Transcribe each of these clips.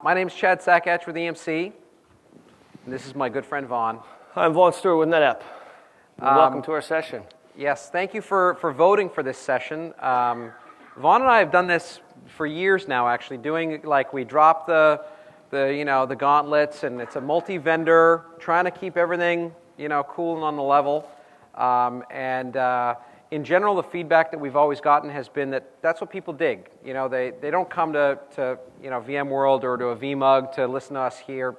My name's Chad Sakac with EMC, and this is my good friend Vaughn. Hi, I'm Vaughn Stewart with NetApp. Welcome to our session. Yes, thank you for voting for this session. Vaughn and I have done this for years now, actually, doing like we drop the gauntlets, and it's a multi-vendor, trying to keep everything cool and on the level. In general, the feedback that we've always gotten has been that that's what people dig. They don't come to VMworld or to a vMug to listen to us hear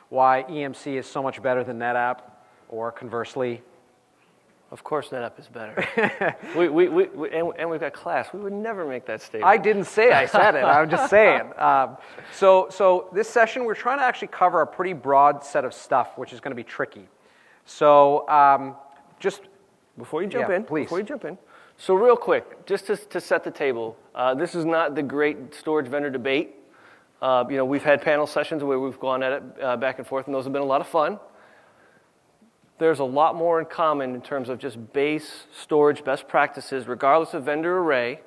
why EMC is so much better than NetApp, or conversely. Of course, NetApp is better. and we've got class. We would never make that statement. I didn't say I said it. I'm just saying. So this session, we're trying to actually cover a pretty broad set of stuff, which is going to be tricky. So just before you jump in, please. Before you jump in, so real quick, just to set the table, this is not the great storage vendor debate. We've had panel sessions where we've gone at it back and forth, and those have been a lot of fun. There's a lot more in common in terms of just base storage best practices, regardless of vendor array,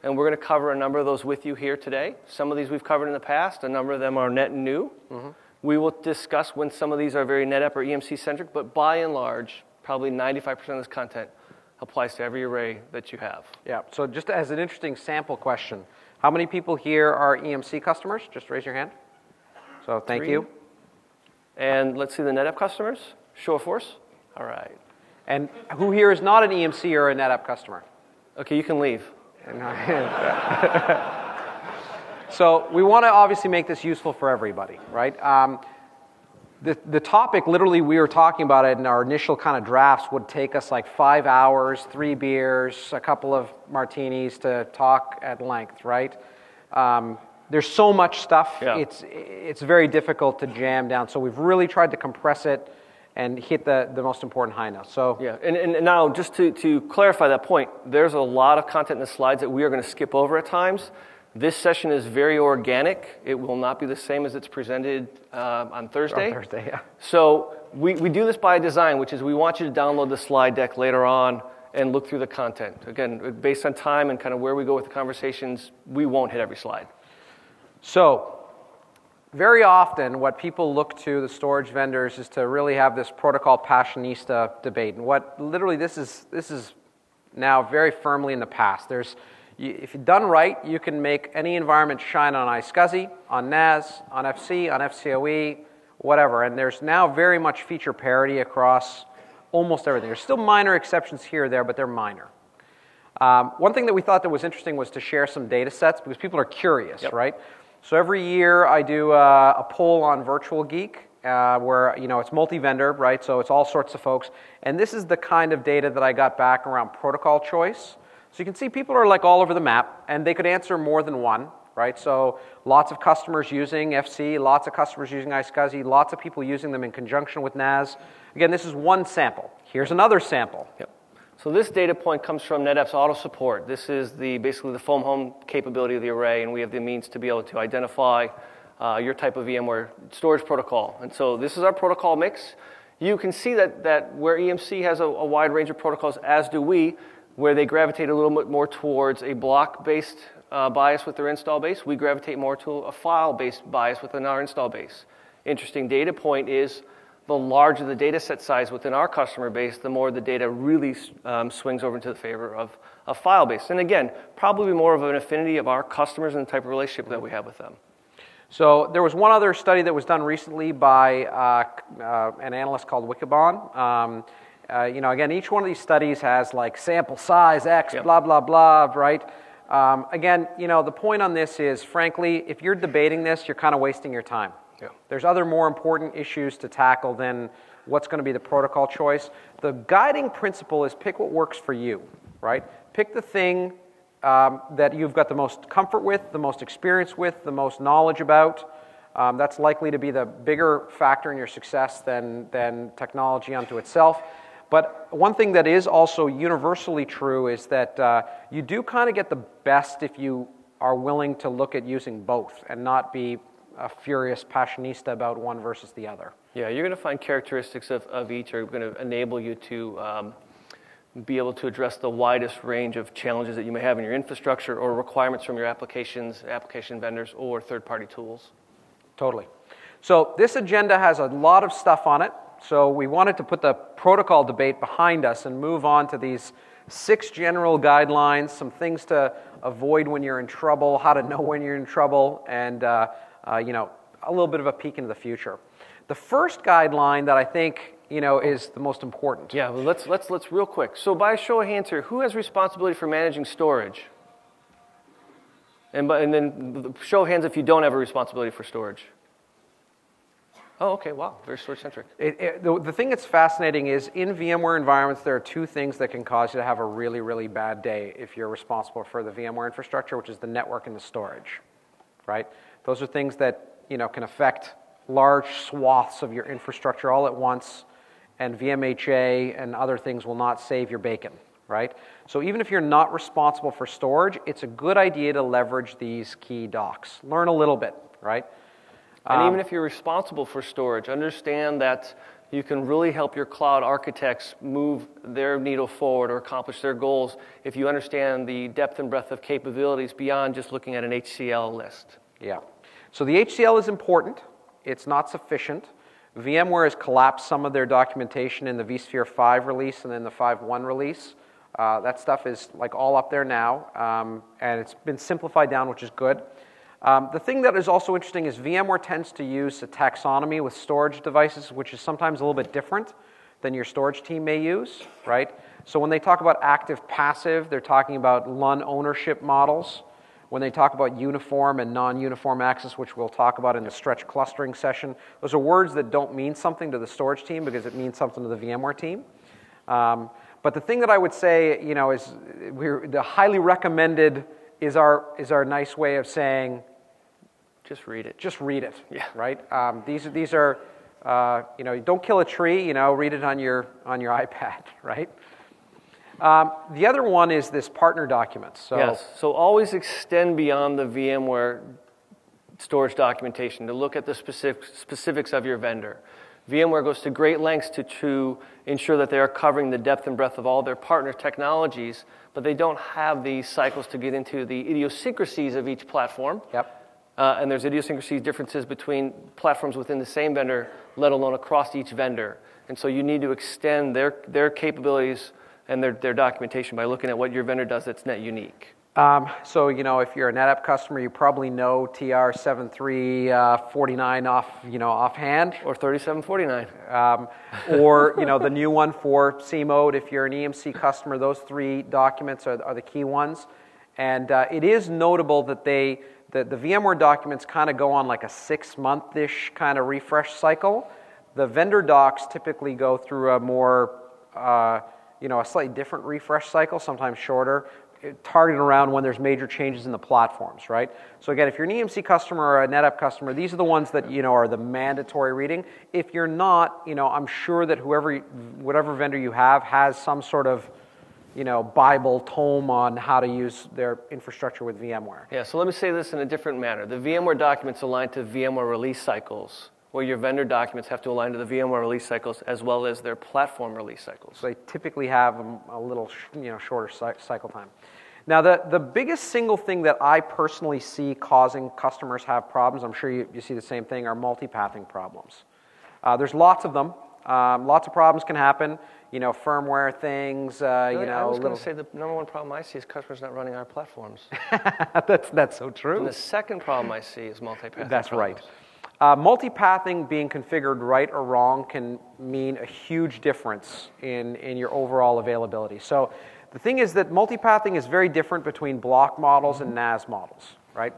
and we're going to cover a number of those with you here today. Some of these we've covered in the past. A number of them are net and new. Mm-hmm. We will discuss when some of these are very NetApp or EMC-centric, but by and large, probably 95% of this content applies to every array that you have. Yeah, so just as an interesting sample question, how many people here are EMC customers? Just raise your hand. So thank you. And let's see the NetApp customers. Show of force. All right. And who here is not an EMC or a NetApp customer? Okay, you can leave. So we want to obviously make this useful for everybody, right? The topic, literally, we were talking about it in our initial kind of drafts, would take us like 5 hours, 3 beers, a couple of martinis to talk at length, right? There's so much stuff, yeah. It's very difficult to jam down. So we've really tried to compress it and hit the most important high notes. So yeah, and now just to clarify that point, there's a lot of content in the slides that we are going to skip over at times. This session is very organic. It will not be the same as it's presented on Thursday. On Thursday, yeah. So we do this by design, which is we want you to download the slide deck later on and look through the content. Again, based on time and kind of where we go with the conversations, we won't hit every slide. So very often, what people look to the storage vendors is to really have this protocol passionista debate. And what literally this is now very firmly in the past. If you're done right, you can make any environment shine on iSCSI, on NAS, on FC, on FCOE, whatever. And there's now very much feature parity across almost everything. There's still minor exceptions here or there, but they're minor. One thing that we thought that was interesting was to share some data sets, because people are curious, yep. Right? So every year I do a poll on Virtual Geek where it's multi-vendor, right? So it's all sorts of folks. And this is the kind of data that I got back around protocol choice. So you can see people are like all over the map, and they could answer more than one, right? So lots of customers using FC, lots of customers using iSCSI, lots of people using them in conjunction with NAS. Again, this is one sample. Here's another sample. Yep. So this data point comes from NetApp's auto support. This is basically the foam home capability of the array, and we have the means to be able to identify your type of VMware storage protocol. And so this is our protocol mix. You can see that where EMC has a wide range of protocols, as do we, where they gravitate a little bit more towards a block-based bias with their install base. We gravitate more to a file-based bias within our install base. Interesting data point is the larger the data set size within our customer base, the more the data really swings over into the favor of file-based. And again, probably more of an affinity of our customers and the type of relationship that we have with them. So there was one other study that was done recently by an analyst called Vaughn. Again, each one of these studies has like sample size X, yep. Blah, blah, blah, right? Again, the point on this is, frankly, if you're debating this, you're kind of wasting your time. Yeah. There's other more important issues to tackle than what's going to be the protocol choice. The guiding principle is pick what works for you, right? Pick the thing that you've got the most comfort with, the most experience with, the most knowledge about. That's likely to be the bigger factor in your success than technology unto itself. But one thing that is also universally true is that you do kind of get the best if you are willing to look at using both and not be a furious passionista about one versus the other. Yeah, you're going to find characteristics of each are going to enable you to be able to address the widest range of challenges that you may have in your infrastructure or requirements from your applications, application vendors, or third-party tools. Totally. So this agenda has a lot of stuff on it. So we wanted to put the protocol debate behind us and move on to these 6 general guidelines, some things to avoid when you're in trouble, how to know when you're in trouble, and you know, a little bit of a peek into the future. The first guideline that I think is the most important. Yeah, well, let's real quick. So by show of hands here, who has responsibility for managing storage? And then show of hands if you don't have a responsibility for storage. Oh, okay, wow, very storage-centric. The thing that's fascinating is in VMware environments, there are 2 things that can cause you to have a really, really bad day if you're responsible for the VMware infrastructure, which is the network and the storage, right? Those are things that can affect large swaths of your infrastructure all at once, and VMHA and other things will not save your bacon, right? So even if you're not responsible for storage, it's a good idea to leverage these key docs. Learn a little bit, right? And even if you're responsible for storage, understand that you can really help your cloud architects move their needle forward or accomplish their goals if you understand the depth and breadth of capabilities beyond just looking at an HCL list. Yeah. So the HCL is important. It's not sufficient. VMware has collapsed some of their documentation in the vSphere 5 release and then the 5.1 release. That stuff is like all up there now, and it's been simplified down, which is good. The thing that is also interesting is VMware tends to use a taxonomy with storage devices, which is sometimes a little bit different than your storage team may use, right? So when they talk about active-passive, they're talking about LUN ownership models. When they talk about uniform and non-uniform access, which we'll talk about in the stretch clustering session, those are words that don't mean something to the storage team because it means something to the VMware team. But the thing that I would say, is the highly recommended is our nice way of saying, just read it. Just read it. Yeah. Right. These are don't kill a tree. Read it on your iPad. Right. The other one is this partner documents. So, yes. So always extend beyond the VMware storage documentation to look at the specifics of your vendor. VMware goes to great lengths to ensure that they are covering the depth and breadth of all their partner technologies, but they don't have the cycles to get into the idiosyncrasies of each platform. Yep. And there's idiosyncrasies, differences between platforms within the same vendor, let alone across each vendor. And so you need to extend their capabilities and their documentation by looking at what your vendor does that's net unique. So, if you're a NetApp customer, you probably know TR7349 offhand. Or 3749. Or, the new one for C-Mode. If you're an EMC customer, those 3 documents are the key ones. And it is notable that the VMware documents kind of go on like a 6-month-ish kind of refresh cycle. The vendor docs typically go through a more, a slightly different refresh cycle, sometimes shorter, targeted around when there's major changes in the platforms, right? So again, if you're an EMC customer or a NetApp customer, these are the ones that, are the mandatory reading. If you're not, I'm sure that whatever vendor you have has some sort of, Bible tome on how to use their infrastructure with VMware. Yeah, so let me say this in a different manner. The VMware documents align to VMware release cycles, where your vendor documents have to align to the VMware release cycles as well as their platform release cycles. So they typically have a little, shorter cycle time. Now, the biggest single thing that I personally see causing customers have problems, I'm sure you see the same thing, are multipathing problems. There's lots of them. Lots of problems can happen. Firmware things. I was going to say the number one problem I see is customers not running our platforms. That's so true. And the second problem I see is multipathing. That's problems. right. Multipathing being configured right or wrong can mean a huge difference in your overall availability. So the thing is that multipathing is very different between block models and NAS models, right?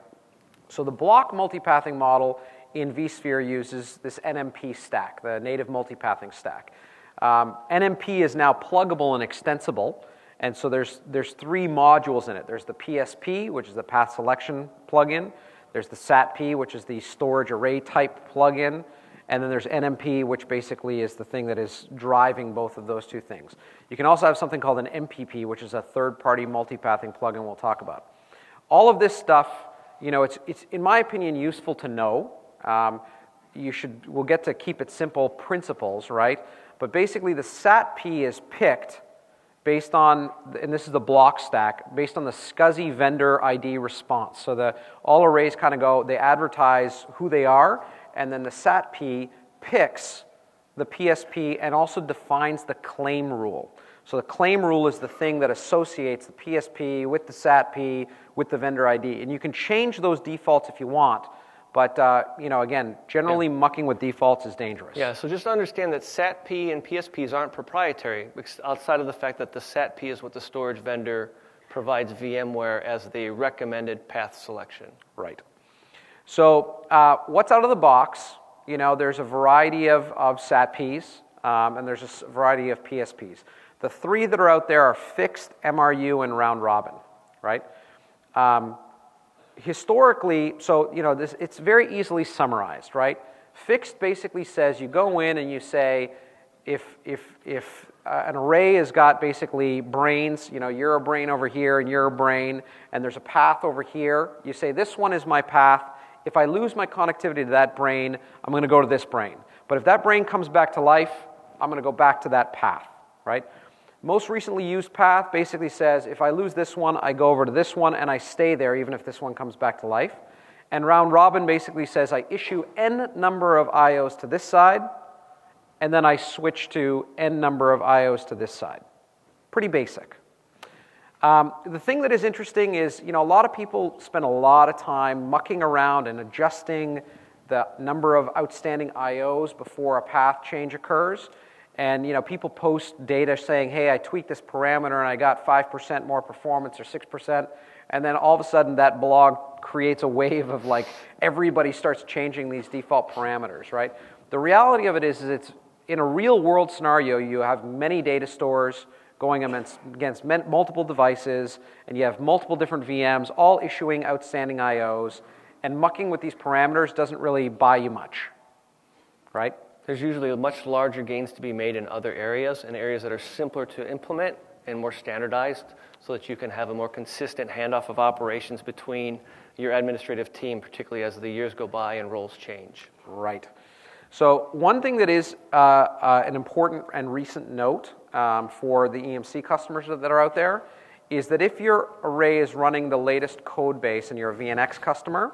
So the block multipathing model in vSphere uses this NMP stack, the native multipathing stack. NMP is now pluggable and extensible, and so there's 3 modules in it. There's the PSP, which is the path selection plugin. There's the SATP, which is the storage array type plugin. And then there's NMP, which basically is the thing that is driving both of those 2 things. You can also have something called an MPP, which is a third-party multipathing plugin we'll talk about. All of this stuff, it's in my opinion, useful to know. We'll get to keep it simple principles, right? But basically the SATP is picked based on, and this is the block stack, based on the SCSI vendor ID response. So all arrays kind of go, they advertise who they are, and then the SATP picks the PSP and also defines the claim rule. So the claim rule is the thing that associates the PSP with the SATP with the vendor ID. And you can change those defaults if you want, but again, generally mucking with defaults is dangerous. Yeah, so just understand that SATP and PSPs aren't proprietary, outside of the fact that the SATP is what the storage vendor provides VMware as the recommended path selection. Right. So what's out of the box? There's a variety of SATPs, and there's a variety of PSPs. The three that are out there are fixed, MRU, and round robin, right? Historically, so it's very easily summarized, right? Fixed basically says you go in and you say, if an array has got basically brains, you're a brain over here and you're a brain, and there's a path over here, you say this one is my path. If I lose my connectivity to that brain, I'm going to go to this brain. But if that brain comes back to life, I'm going to go back to that path, right? Most recently used path basically says if I lose this one, I go over to this one and I stay there even if this one comes back to life. And round robin basically says I issue n number of IOs to this side, and then I switch to n number of IOs to this side. Pretty basic. The thing that is interesting is, a lot of people spend a lot of time mucking around and adjusting the number of outstanding IOs before a path change occurs. And people post data saying, hey, I tweaked this parameter and I got 5% more performance or 6%. And then all of a sudden that blog creates a wave of everybody starts changing these default parameters, right? The reality of it is it's in a real world scenario, you have many data stores going against multiple devices, and you have multiple different VMs all issuing outstanding IOs, and mucking with these parameters doesn't really buy you much, right? There's usually much larger gains to be made in other areas, and areas that are simpler to implement and more standardized, so that you can have a more consistent handoff of operations between your administrative team, particularly as the years go by and roles change. Right. So one thing that is an important and recent note for the EMC customers that are out there is that if your array is running the latest code base and you're a VNX customer,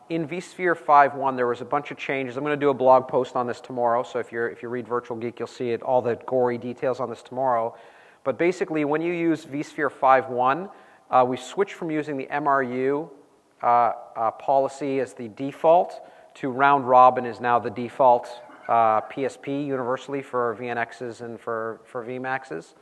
in vSphere 5.1 there was a bunch of changes. I'm going to do a blog post on this tomorrow, so if you read Virtual Geek, you'll see it, all the gory details on this tomorrow. But basically, when you use vSphere 5.1, we switched from using the MRU policy as the default to round robin is now the default PSP universally for VNXs and for VMAXs.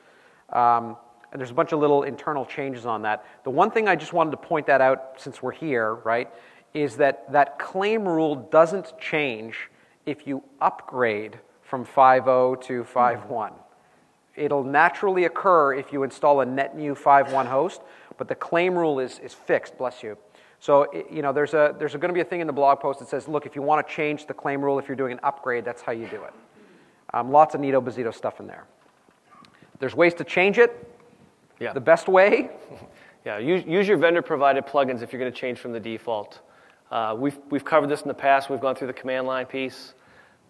And there's a bunch of little internal changes on that. The one thing I just wanted to point that out since we're here, right, is that claim rule doesn't change if you upgrade from 5.0 to 5.1. It'll naturally occur if you install a net new 5.1 host, but the claim rule is fixed, bless you. So there's going to be a thing in the blog post that says, look, if you want to change the claim rule, if you're doing an upgrade, that's how you do it. Lots of neato bazito stuff in there. There's ways to change it. Yeah. The best way. Yeah, use your vendor-provided plugins if you're going to change from the default. We've covered this in the past. We've gone through the command line piece.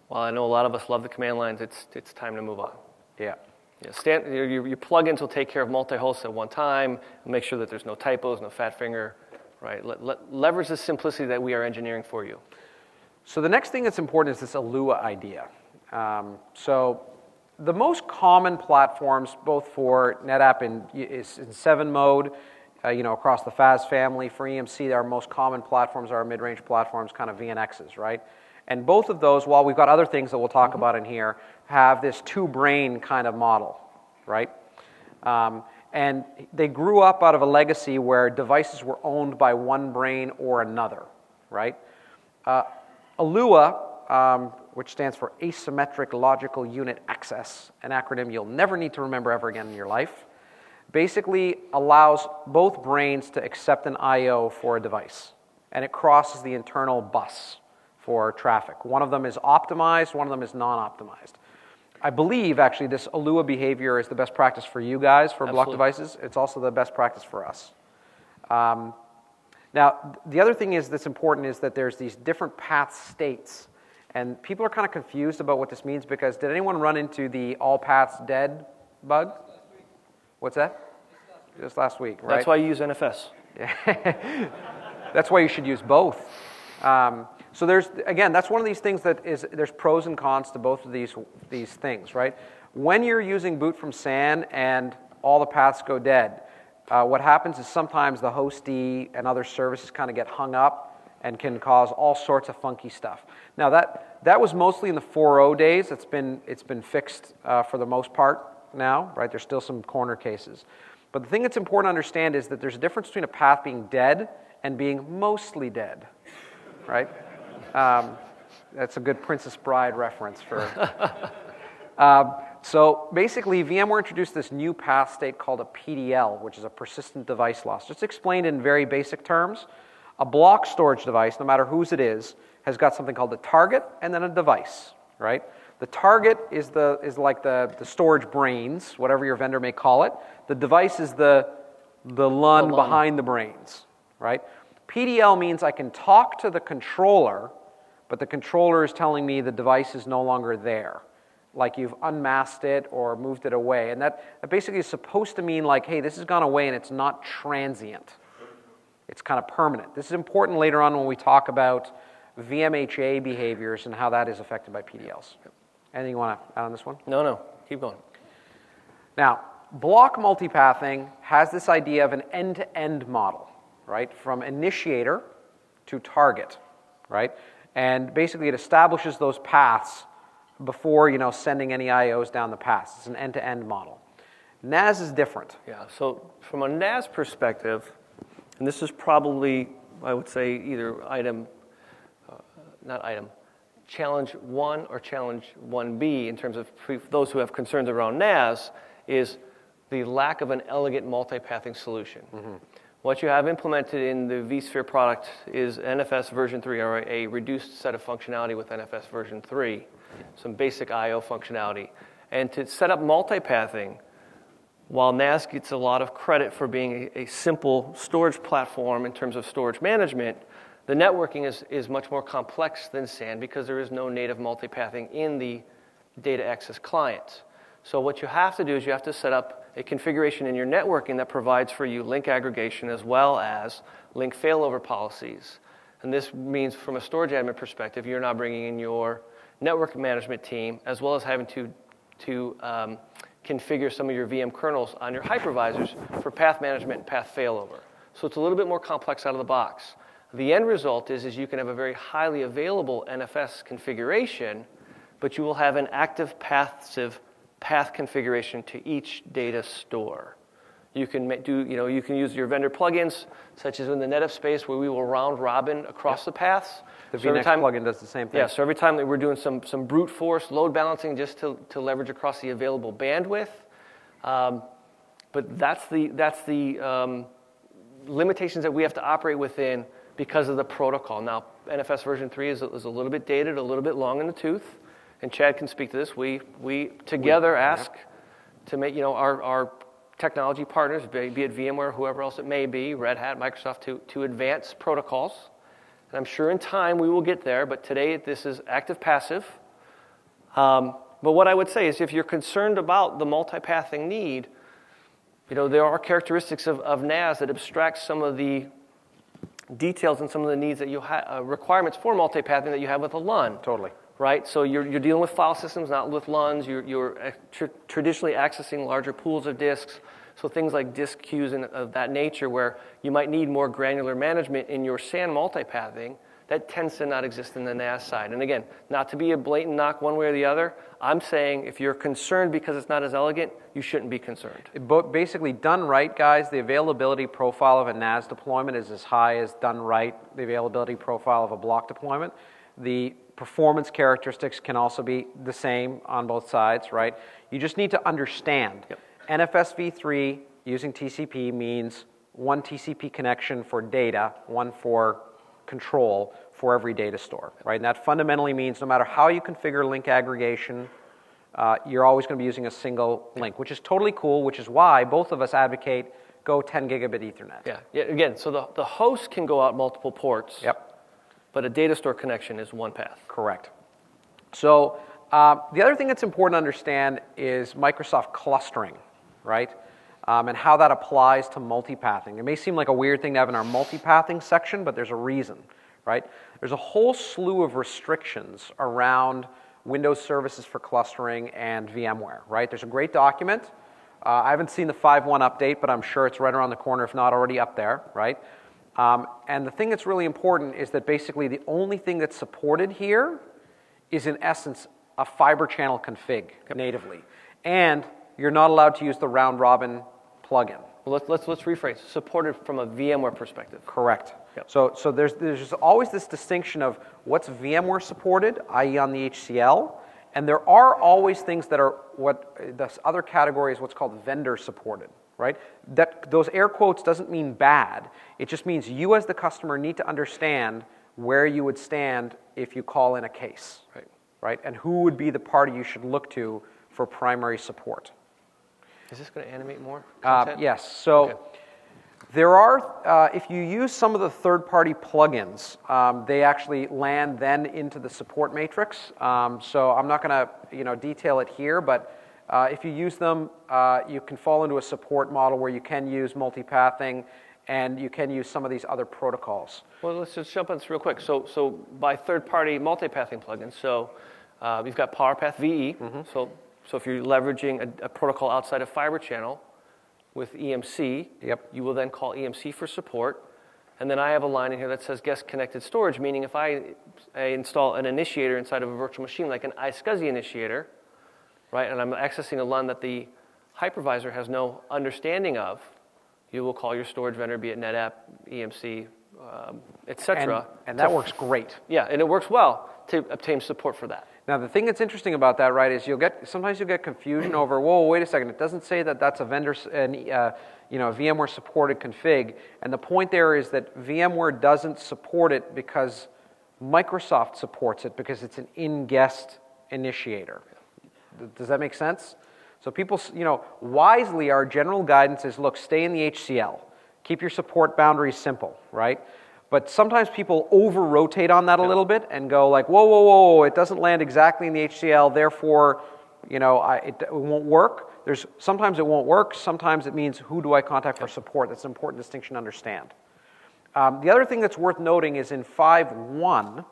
While I know a lot of us love the command lines, it's time to move on. Yeah. Your plugins will take care of multi-hosts at one time, and make sure that there's no typos, no fat finger. Right? Leverage the simplicity that we are engineering for you. So the next thing that's important is this Alua idea. So the most common platforms, both for NetApp is in 7 mode, across the FAS family. For EMC, our most common platforms are mid-range platforms, kind of VNXs, right? And both of those, while we've got other things that we'll talk about in here, have this two-brain kind of model, right? And they grew up out of a legacy where devices were owned by one brain or another, right? ALUA, which stands for Asymmetric Logical Unit Access, an acronym you'll never need to remember ever again in your life, basically allows both brains to accept an I/O for a device, and it crosses the internal bus for traffic. One of them is optimized, one of them is non-optimized. I believe, actually, this ALUA behavior is the best practice for you guys for block devices. It's also the best practice for us. Now, the other thing that's important is that there's these different path states. And people are kind of confused about what this means because did anyone run into the all paths dead bug? What's that? Just last week, right? That's why you use NFS. That's why you should use both. So again, that's one of these things that there's pros and cons to both of these things, right? When you're using boot from SAN and all the paths go dead, what happens is sometimes the hostee and other services kind of get hung up and can cause all sorts of funky stuff. Now that was mostly in the 4.0 days. It's been fixed for the most part now, right? There's still some corner cases. But the thing that's important to understand is that there's a difference between a path being dead and being mostly dead, right? That's a good Princess Bride reference for... So basically, VMware introduced this new path state called a PDL, which is a persistent device loss. Just explained in very basic terms, a block storage device, no matter whose it is, has got something called a target and then a device, right? The target is like the storage brains, whatever your vendor may call it. The device is the LUN behind the brains, right? PDL means I can talk to the controller, but the controller is telling me the device is no longer there. Like you've unmasked it or moved it away. And that basically is supposed to mean like, hey, this has gone away and it's not transient. It's kind of permanent. This is important later on when we talk about VMHA behaviors and how that is affected by PDLs. Anything you want to add on this one? No. Keep going. Now, block multipathing has this idea of an end-to-end model, right? From initiator to target, right? And basically it establishes those paths before sending any IOs down the path. It's an end-to-end model. NAS is different. Yeah, so from a NAS perspective, and this is probably, I would say, either challenge 1 or challenge 1B in terms of those who have concerns around NAS is the lack of an elegant multipathing solution. Mm-hmm. What you have implemented in the vSphere product is NFS version 3, or a reduced set of functionality with NFS version 3, some basic I/O functionality. And to set up multipathing, while NAS gets a lot of credit for being a simple storage platform in terms of storage management, the networking is much more complex than SAN because there is no native multipathing in the data access client. So what you have to do is you have to set up a configuration in your networking that provides for you link aggregation as well as link failover policies. And this means from a storage admin perspective, you're now bringing in your network management team as well as having to configure some of your VM kernels on your hypervisors for path management and path failover. So it's a little bit more complex out of the box. The end result is you can have a very highly available NFS configuration, but you will have an active passive path configuration to each data store. You can you can use your vendor plugins, such as in the NetApp space, where we will round robin across the paths. The VNext plugin does the same thing. Yeah, so every time that we're doing some brute force load balancing just to leverage across the available bandwidth. But that's the limitations that we have to operate within because of the protocol. Now, NFS version 3 is a little bit dated, a little bit long in the tooth. And Chad can speak to this. We together ask to make our technology partners, be it VMware, whoever else it may be, Red Hat, Microsoft, to advance protocols. And I'm sure in time we will get there. But today this is active passive. But what I would say is, if you're concerned about the multipathing need, there are characteristics of NAS that abstract some of the details and some of the needs that you have, requirements for multipathing that you have with a LUN. Totally. Right, so you're dealing with file systems, not with LUNs. You're traditionally accessing larger pools of disks, so things like disk queues and of that nature, where you might need more granular management in your SAN multipathing, that tends to not exist in the NAS side. And again, not to be a blatant knock one way or the other, I'm saying if you're concerned because it's not as elegant, you shouldn't be concerned. But basically, done right, guys, the availability profile of a NAS deployment is as high as done right, the availability profile of a block deployment. The performance characteristics can also be the same on both sides, right? You just need to understand. Yep. NFS v3 using TCP means one TCP connection for data, one for control for every data store, right? And that fundamentally means no matter how you configure link aggregation, you're always going to be using a single link, which is totally cool, which is why both of us advocate go 10 gigabit Ethernet. Yeah. Again, so the host can go out multiple ports. Yep. But a data store connection is one path. Correct. So the other thing that's important to understand is Microsoft clustering, right? and how that applies to multipathing. It may seem like a weird thing to have in our multipathing section, but there's a reason, right? There's a whole slew of restrictions around Windows services for clustering and VMware, right? There's a great document. I haven't seen the 5.1 update, but I'm sure it's right around the corner, if not already up there, right? And the thing that's really important is that basically the only thing that's supported here is, in essence, a fiber channel config natively. And you're not allowed to use the round-robin plugin. Well, let's rephrase. Supported from a VMware perspective. Correct. Yep. So there's always this distinction of what's VMware supported, i.e. on the HCL, and there are always things that are what this other category is what's called vendor supported, right? That those air quotes doesn't mean bad. It just means you as the customer need to understand where you would stand if you call in a case, right? And who would be the party you should look to for primary support. Is this going to animate more Yes. So. Okay. There are, if you use some of the third-party plugins, they actually land then into the support matrix. So I'm not going to, detail it here, but if you use them, you can fall into a support model where you can use multipathing, and you can use some of these other protocols. Well, let's just jump on this real quick. So by third-party multipathing plugins, so you've got PowerPath VE. Mm-hmm. So if you're leveraging a protocol outside of Fibre Channel, with EMC, you will then call EMC for support. And then I have a line in here that says guest connected storage, meaning if I install an initiator inside of a virtual machine, like an iSCSI initiator, right, and I'm accessing a LUN that the hypervisor has no understanding of, you will call your storage vendor, be it NetApp, EMC, etc. And that works great. Yeah, and it works well to obtain support for that. Now, the thing that's interesting about that, right, is sometimes you'll get confusion over, whoa, wait a second, it doesn't say that that's a vendor, VMware supported config, and the point there is that VMware doesn't support it because Microsoft supports it because it's an in-guest initiator. Does that make sense? So people, wisely, our general guidance is, look, stay in the HCL, keep your support boundaries simple, right? But sometimes people over-rotate on that a little bit and go like, whoa, it doesn't land exactly in the HCL, therefore, it won't work. Sometimes it won't work. Sometimes it means, who do I contact for support? That's an important distinction to understand. The other thing that's worth noting is in 5.1,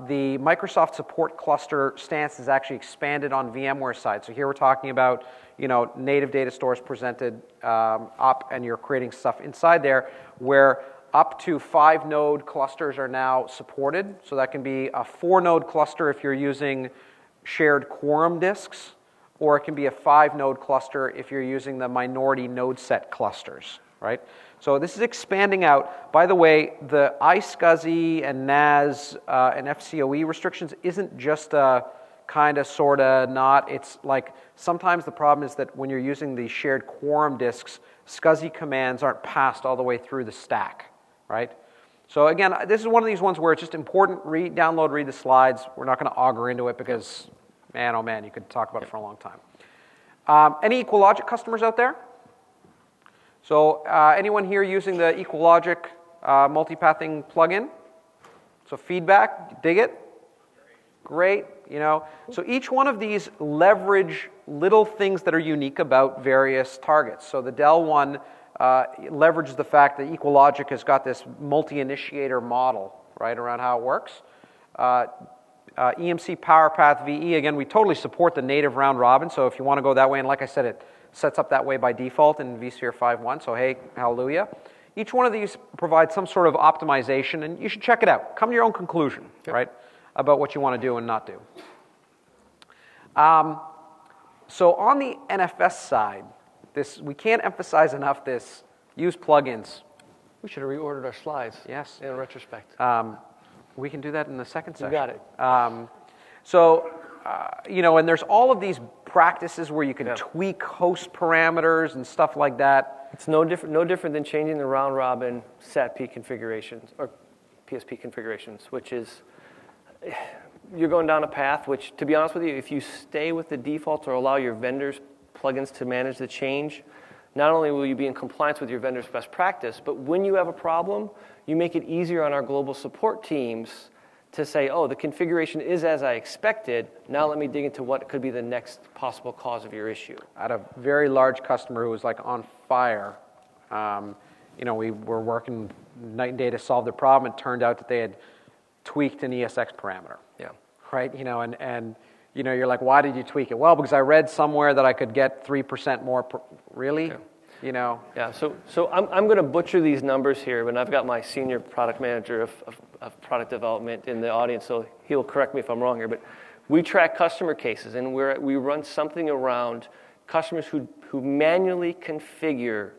the Microsoft support cluster stance is actually expanded on VMware side. So here we're talking about, native data stores presented up, and you're creating stuff inside there where up to 5-node clusters are now supported. So that can be a 4-node cluster if you're using shared quorum disks, or it can be a 5-node cluster if you're using the minority node set clusters, right? So this is expanding out. By the way, the iSCSI and NAS and FCOE restrictions isn't just a kind of, sort of, not. It's like sometimes the problem is that when you're using the shared quorum disks, SCSI commands aren't passed all the way through the stack. Right? So again, this is one of these ones where it's just important, download, read the slides. We're not going to auger into it because, man, oh man, you could talk about it for a long time. Any EqualLogic customers out there? So anyone here using the EqualLogic multipathing plugin? So feedback, dig it? Great, So each one of these leverage little things that are unique about various targets. So the Dell one leverages the fact that EqualLogic has got this multi-initiator model, right, around how it works. EMC PowerPath VE, again, we totally support the native round robin, so if you want to go that way, and like I said, it sets up that way by default in vSphere 5.1, so hey, hallelujah. Each one of these provides some sort of optimization, and you should check it out. Come to your own conclusion, right, about what you want to do and not do. So on the NFS side, we can't emphasize enough this, use plugins. We should have reordered our slides. Yes. In retrospect. We can do that in the second session. You got it. And there's all of these practices where you can tweak host parameters and stuff like that. It's no different than changing the round-robin SATP configurations, or PSP configurations, which is, you're going down a path which, to be honest with you, if you stay with the defaults or allow your vendors plugins to manage the change, not only will you be in compliance with your vendor's best practice, but when you have a problem, you make it easier on our global support teams to say, oh, the configuration is as I expected. Now let me dig into what could be the next possible cause of your issue. I had a very large customer who was like on fire. You know, we were working night and day to solve the problem. It turned out that they had tweaked an ESX parameter. Yeah. Right? You know, and you know, you're like, why did you tweak it? Well, because I read somewhere that I could get 3% more. Really? Yeah. You know? Yeah, so I'm going to butcher these numbers here, but I've got my senior product manager of product development in the audience, so he'll correct me if I'm wrong here. But we track customer cases, and we run something around customers who manually configure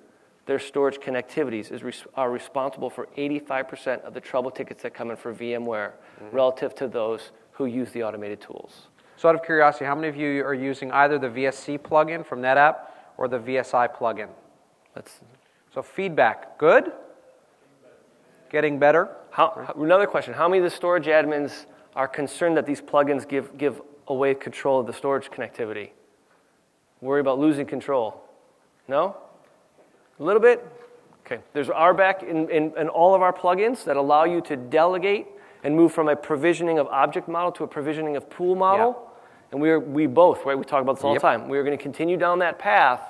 their storage connectivities are responsible for 85% of the trouble tickets that come in for VMware relative to those who use the automated tools. So out of curiosity, how many of you are using either the VSC plugin from NetApp or the VSI plugin? So feedback, good? Getting better? Another question, how many of the storage admins are concerned that these plugins give away control of the storage connectivity? Worry about losing control? No? A little bit? Okay, there's RBAC in all of our plugins that allow you to delegate and move from a provisioning of object model to a provisioning of pool model. Yeah. And we both, right, we talk about this all the time. We're going to continue down that path.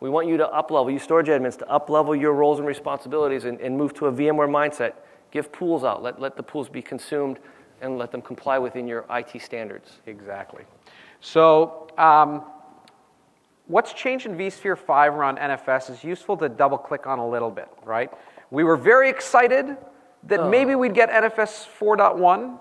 We want you to up-level, you storage admins, to up-level your roles and responsibilities and move to a VMware mindset. Give pools out. Let the pools be consumed and let them comply within your IT standards. Exactly. So what's changed in vSphere 5 around NFS is useful to double-click on a little bit, right? We were very excited that maybe we'd get NFS 4.1,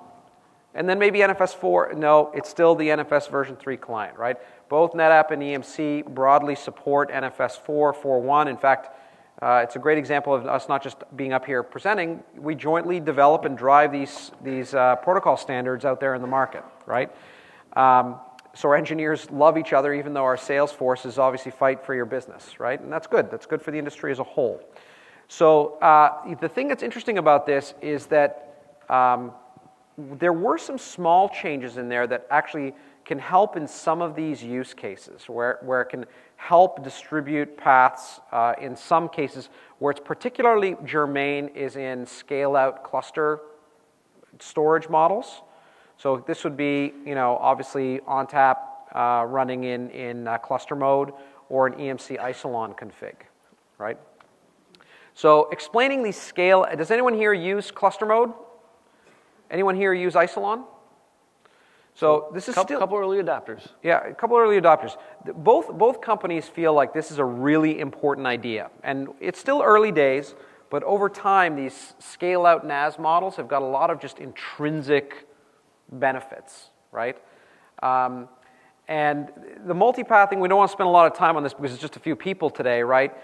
and then maybe NFS 4. No, it's still the NFS version 3 client, right? Both NetApp and EMC broadly support NFS 4, 4.1. In fact, it's a great example of us not just being up here presenting. We jointly develop and drive these protocol standards out there in the market, right? So our engineers love each other, even though our sales forces obviously fight for your business, right? And that's good. That's good for the industry as a whole. So the thing that's interesting about this is that there were some small changes in there that actually can help in some of these use cases, where it can help distribute paths in some cases where it's particularly germane is in scale-out cluster storage models. So this would be, you know, obviously ONTAP running in cluster mode or an EMC Isilon config, right? So explaining these scale, does anyone here use cluster mode? Anyone here use Isilon? So this is still a couple early adopters. Yeah, a couple early adopters. Both companies feel like this is a really important idea, and it's still early days. But over time, these scale-out NAS models have got a lot of just intrinsic benefits, right? And the multipathing, we don't want to spend a lot of time on this because it's just a few people today, right?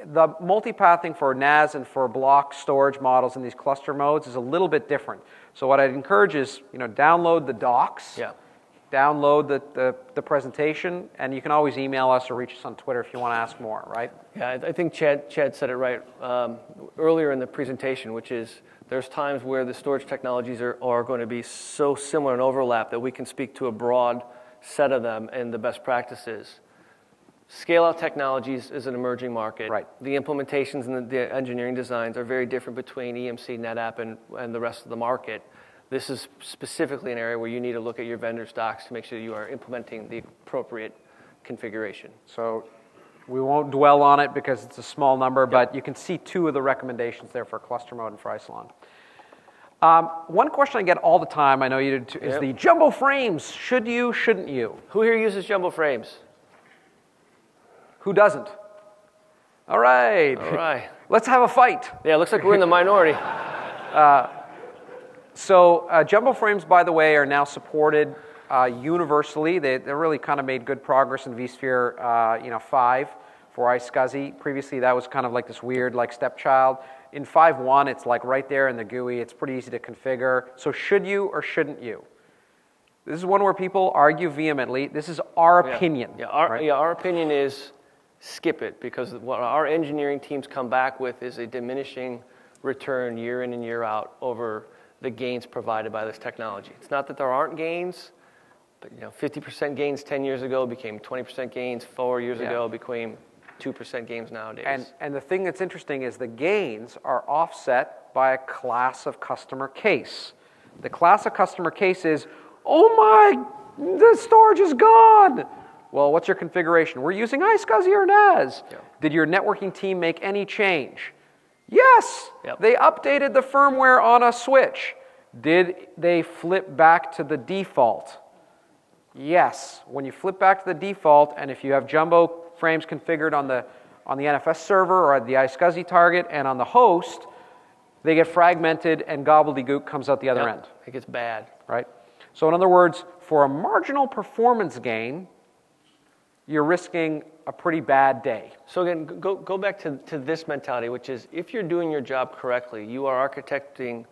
The multipathing for NAS and for block storage models in these cluster modes is a little bit different. So what I'd encourage is, you know, download the docs, download the presentation, and you can always email us or reach us on Twitter if you want to ask more, right? Yeah, I think Chad said it right earlier in the presentation, which is there's times where the storage technologies are going to be so similar and overlap that we can speak to a broad set of them and the best practices. Scale-out technologies is an emerging market. Right. The implementations and the engineering designs are very different between EMC, NetApp, and the rest of the market. This is specifically an area where you need to look at your vendor stocks to make sure you are implementing the appropriate configuration. So we won't dwell on it because it's a small number, but you can see two of the recommendations there for cluster mode and for Isilon. One question I get all the time, I know you did too, is the jumbo frames. Should you, shouldn't you? Who here uses jumbo frames? Who doesn't? All right. All right. Let's have a fight. Yeah, it looks like we're in the minority. So jumbo frames, by the way, are now supported universally. They really kind of made good progress in vSphere 5 for iSCSI. Previously, that was kind of like this weird like stepchild. In 5.1, it's like right there in the GUI. It's pretty easy to configure. So should you or shouldn't you? This is one where people argue vehemently. This is our opinion. Our opinion is skip it, because what our engineering teams come back with is a diminishing return year in and year out over the gains provided by this technology. It's not that there aren't gains, but 50% gains 10 years ago became 20% gains 4 years ago, became 2% gains nowadays. And the thing that's interesting is the gains are offset by a class of customer case. The classic customer case is, oh my, the storage is gone. Well, what's your configuration? We're using iSCSI or NAS. Yeah. Did your networking team make any change? Yes. Yep. They updated the firmware on a switch. Did they flip back to the default? Yes. When you flip back to the default, and if you have jumbo frames configured on the NFS server or the iSCSI target and on the host, they get fragmented and gobbledygook comes out the other end. It gets bad. Right? So in other words, for a marginal performance gain, you're risking a pretty bad day. So again, go back to this mentality, which is if you're doing your job correctly, you are architecting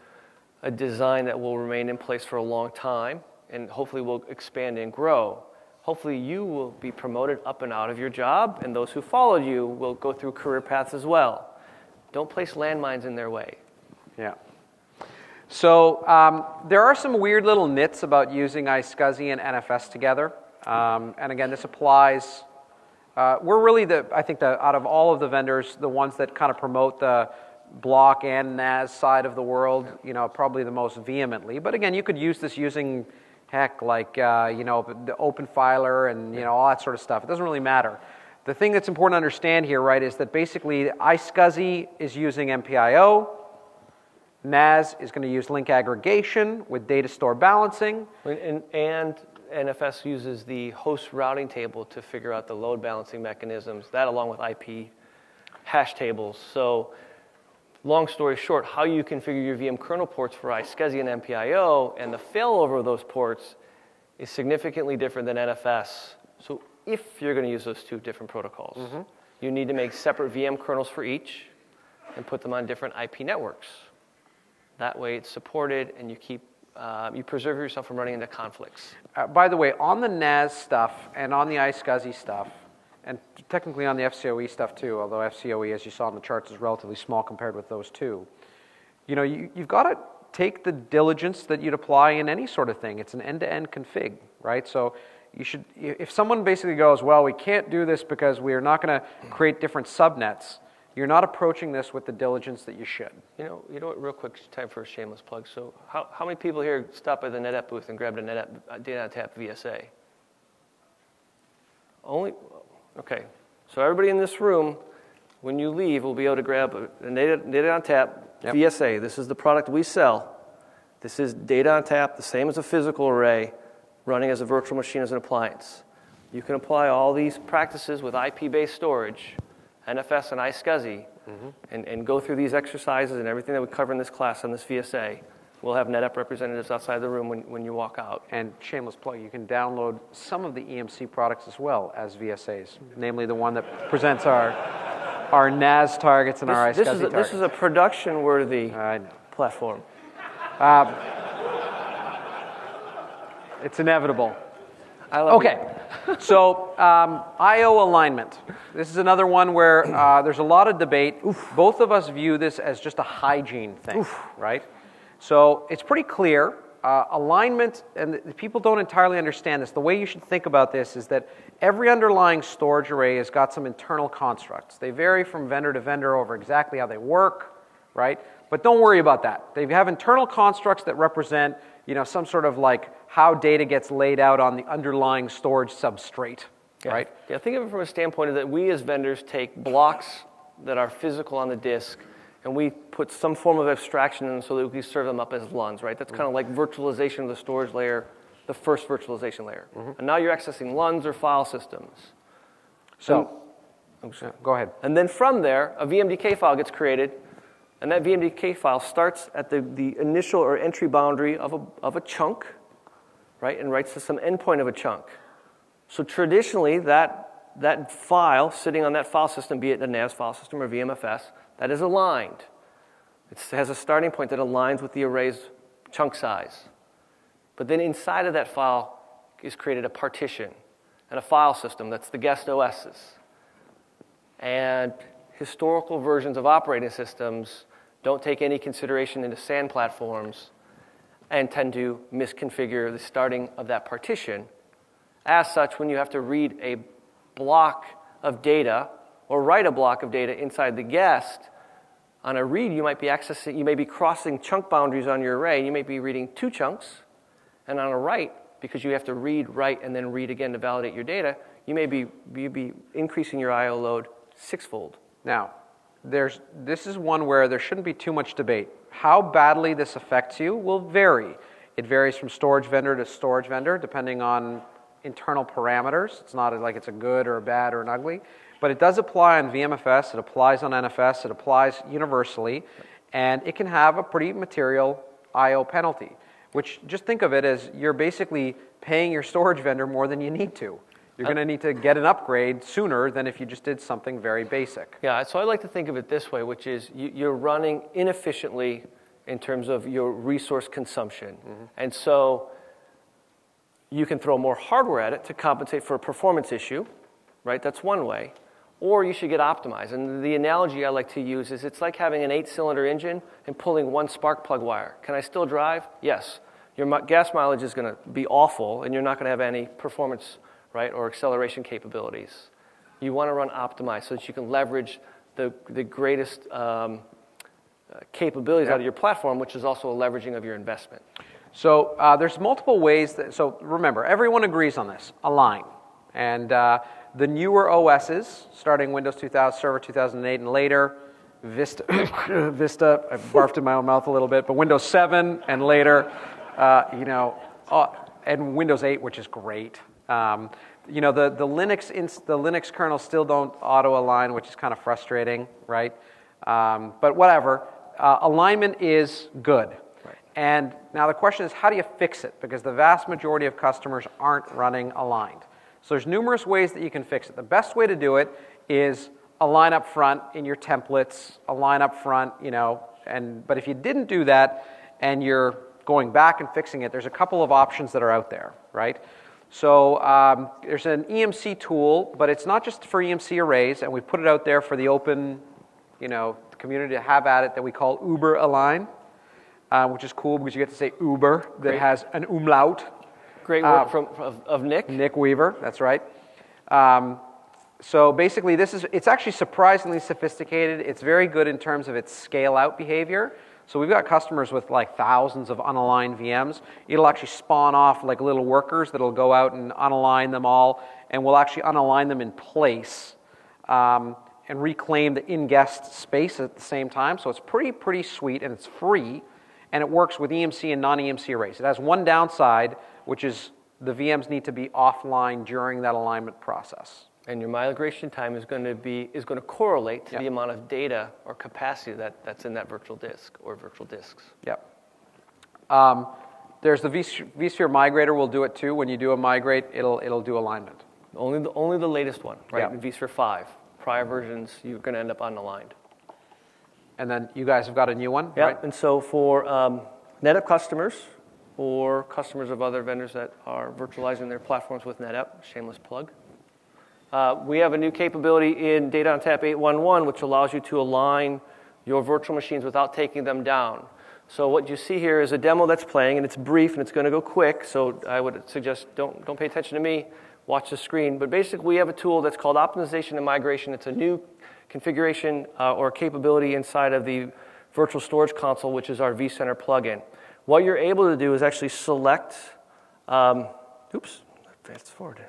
a design that will remain in place for a long time and hopefully will expand and grow. Hopefully you will be promoted up and out of your job, and those who followed you will go through career paths as well. Don't place landmines in their way. Yeah. So there are some weird little nits about using iSCSI and NFS together. And again, this applies. We're really out of all of the vendors, the ones that kind of promote the block and NAS side of the world, probably the most vehemently. But again, you could use this using, the open filer and, all that sort of stuff. It doesn't really matter. The thing that's important to understand here, right, is that basically iSCSI is using MPIO. NAS is going to use link aggregation with data store balancing. And NFS uses the host routing table to figure out the load balancing mechanisms, that along with IP hash tables. So long story short, how you configure your VM kernel ports for iSCSI and MPIO and the failover of those ports is significantly different than NFS. So if you're going to use those two different protocols, you need to make separate VM kernels for each and put them on different IP networks. That way it's supported and you preserve yourself from running into conflicts. By the way, on the NAS stuff and on the iSCSI stuff, and technically on the FCOE stuff too, although FCOE, as you saw in the charts, is relatively small compared with those two, you've got to take the diligence that you'd apply in any sort of thing. It's an end-to-end config, right? So you should, if someone basically goes, well, we can't do this because we are not going to create different subnets, you're not approaching this with the diligence that you should. You know what, real quick, time for a shameless plug. So how many people here stopped by the NetApp booth and grabbed a NetApp Data on Tap VSA? Only, okay. So everybody in this room, when you leave, will be able to grab a Data on Tap VSA. This is the product we sell. This is Data on Tap, the same as a physical array, running as a virtual machine as an appliance. You can apply all these practices with IP-based storage, NFS and iSCSI, and go through these exercises and everything that we cover in this class on this VSA. We'll have NetApp representatives outside the room when you walk out. And shameless plug, you can download some of the EMC products as well as VSAs, namely the one that presents our NAS targets and our iSCSI targets. This is a production-worthy platform. It's inevitable. Okay, so I/O alignment. This is another one where there's a lot of debate. Both of us view this as just a hygiene thing, right? So it's pretty clear. Alignment, and people don't entirely understand this. The way you should think about this is that every underlying storage array has got some internal constructs. They vary from vendor to vendor over exactly how they work, right? But don't worry about that. They have internal constructs that represent, some sort of like how data gets laid out on the underlying storage substrate, right? Yeah, think of it from a standpoint of that we as vendors take blocks that are physical on the disk and we put some form of abstraction in them so that we can serve them up as LUNs, right? That's kind of like virtualization of the storage layer, the first virtualization layer. And now you're accessing LUNs or file systems. So, go ahead. And then from there, a VMDK file gets created, and that VMDK file starts at the initial or entry boundary of a chunk, right, and writes to some endpoint of a chunk. So traditionally, that file sitting on that file system, be it a NAS file system or VMFS, that is aligned. It has a starting point that aligns with the array's chunk size. But then inside of that file is created a partition and a file system that's the guest OSs. And historical versions of operating systems don't take any consideration into SAN platforms and tend to misconfigure the starting of that partition. As such, when you have to read a block of data or write a block of data inside the guest, On a read, you might be crossing chunk boundaries on your array. You may be reading 2 chunks. And on a write, because you have to read, write, and then read again to validate your data, you may be increasing your I/O load 6-fold. Now, this is one where there shouldn't be too much debate. How badly this affects you will vary. It varies from storage vendor to storage vendor, depending on internal parameters. It's not like it's a good or a bad or an ugly. But it does apply on VMFS, it applies on NFS, it applies universally, and it can have a pretty material I/O penalty, which just think of it as you're basically paying your storage vendor more than you need to. You're going to need to get an upgrade sooner than if you just did something very basic. Yeah, so I like to think of it this way, which is you're running inefficiently in terms of your resource consumption. Mm-hmm. And so you can throw more hardware at it to compensate for a performance issue, right? That's one way. Or you should get optimized. And the analogy I like to use is it's like having an 8-cylinder engine and pulling 1 spark plug wire. Can I still drive? Yes. Your gas mileage is going to be awful, and you're not going to have any performance, right, or acceleration capabilities. You want to run optimized so that you can leverage the greatest capabilities out of your platform, which is also a leveraging of your investment. So there's multiple ways. So remember, everyone agrees on this. Align. And the newer OSs, starting Windows 2000, Server 2008 and later, Vista, I barfed in my own mouth a little bit, but Windows 7 and later, and Windows 8, which is great. The Linux kernels still don't auto-align, which is kind of frustrating, right? But whatever, alignment is good. Right. And now the question is, how do you fix it? Because the vast majority of customers aren't running aligned. So there's numerous ways that you can fix it. The best way to do it is align up front in your templates, align up front, but if you didn't do that and you're going back and fixing it, there's a couple of options that are out there, right? So there's an EMC tool, but it's not just for EMC arrays, and we put it out there for the open, community to have at it that we call Uber Align, which is cool because you get to say Uber that has an umlaut. Great work of Nick. Nick Weaver, that's right. So basically, it's actually surprisingly sophisticated. It's very good in terms of its scale-out behavior. So we've got customers with like thousands of unaligned VMs. It'll actually spawn off like little workers that'll go out and unalign them all, and we'll actually unalign them in place and reclaim the in-guest space at the same time. So it's pretty sweet, and it's free, and it works with EMC and non-EMC arrays. It has one downside, which is the VMs need to be offline during that alignment process. And your migration time is going to correlate to the amount of data or capacity that's in that virtual disk or virtual disks. Yep. There's the vSphere migrator will do it too. When you do a migrate, it'll do alignment. Only the latest one, right? Yep. vSphere 5. Prior versions, you're going to end up unaligned. And then you guys have got a new one, yeah, right? And so for NetApp customers or customers of other vendors that are virtualizing their platforms with NetApp, shameless plug, we have a new capability in Data on Tap 8.1.1, which allows you to align your virtual machines without taking them down. So what you see here is a demo that's playing, and it's brief, and it's going to go quick, so I would suggest don't pay attention to me, watch the screen. But basically, we have a tool that's called Optimization and Migration. It's a new configuration or capability inside of the Virtual Storage Console, which is our vCenter plugin. What you're able to do is actually select, fast forward.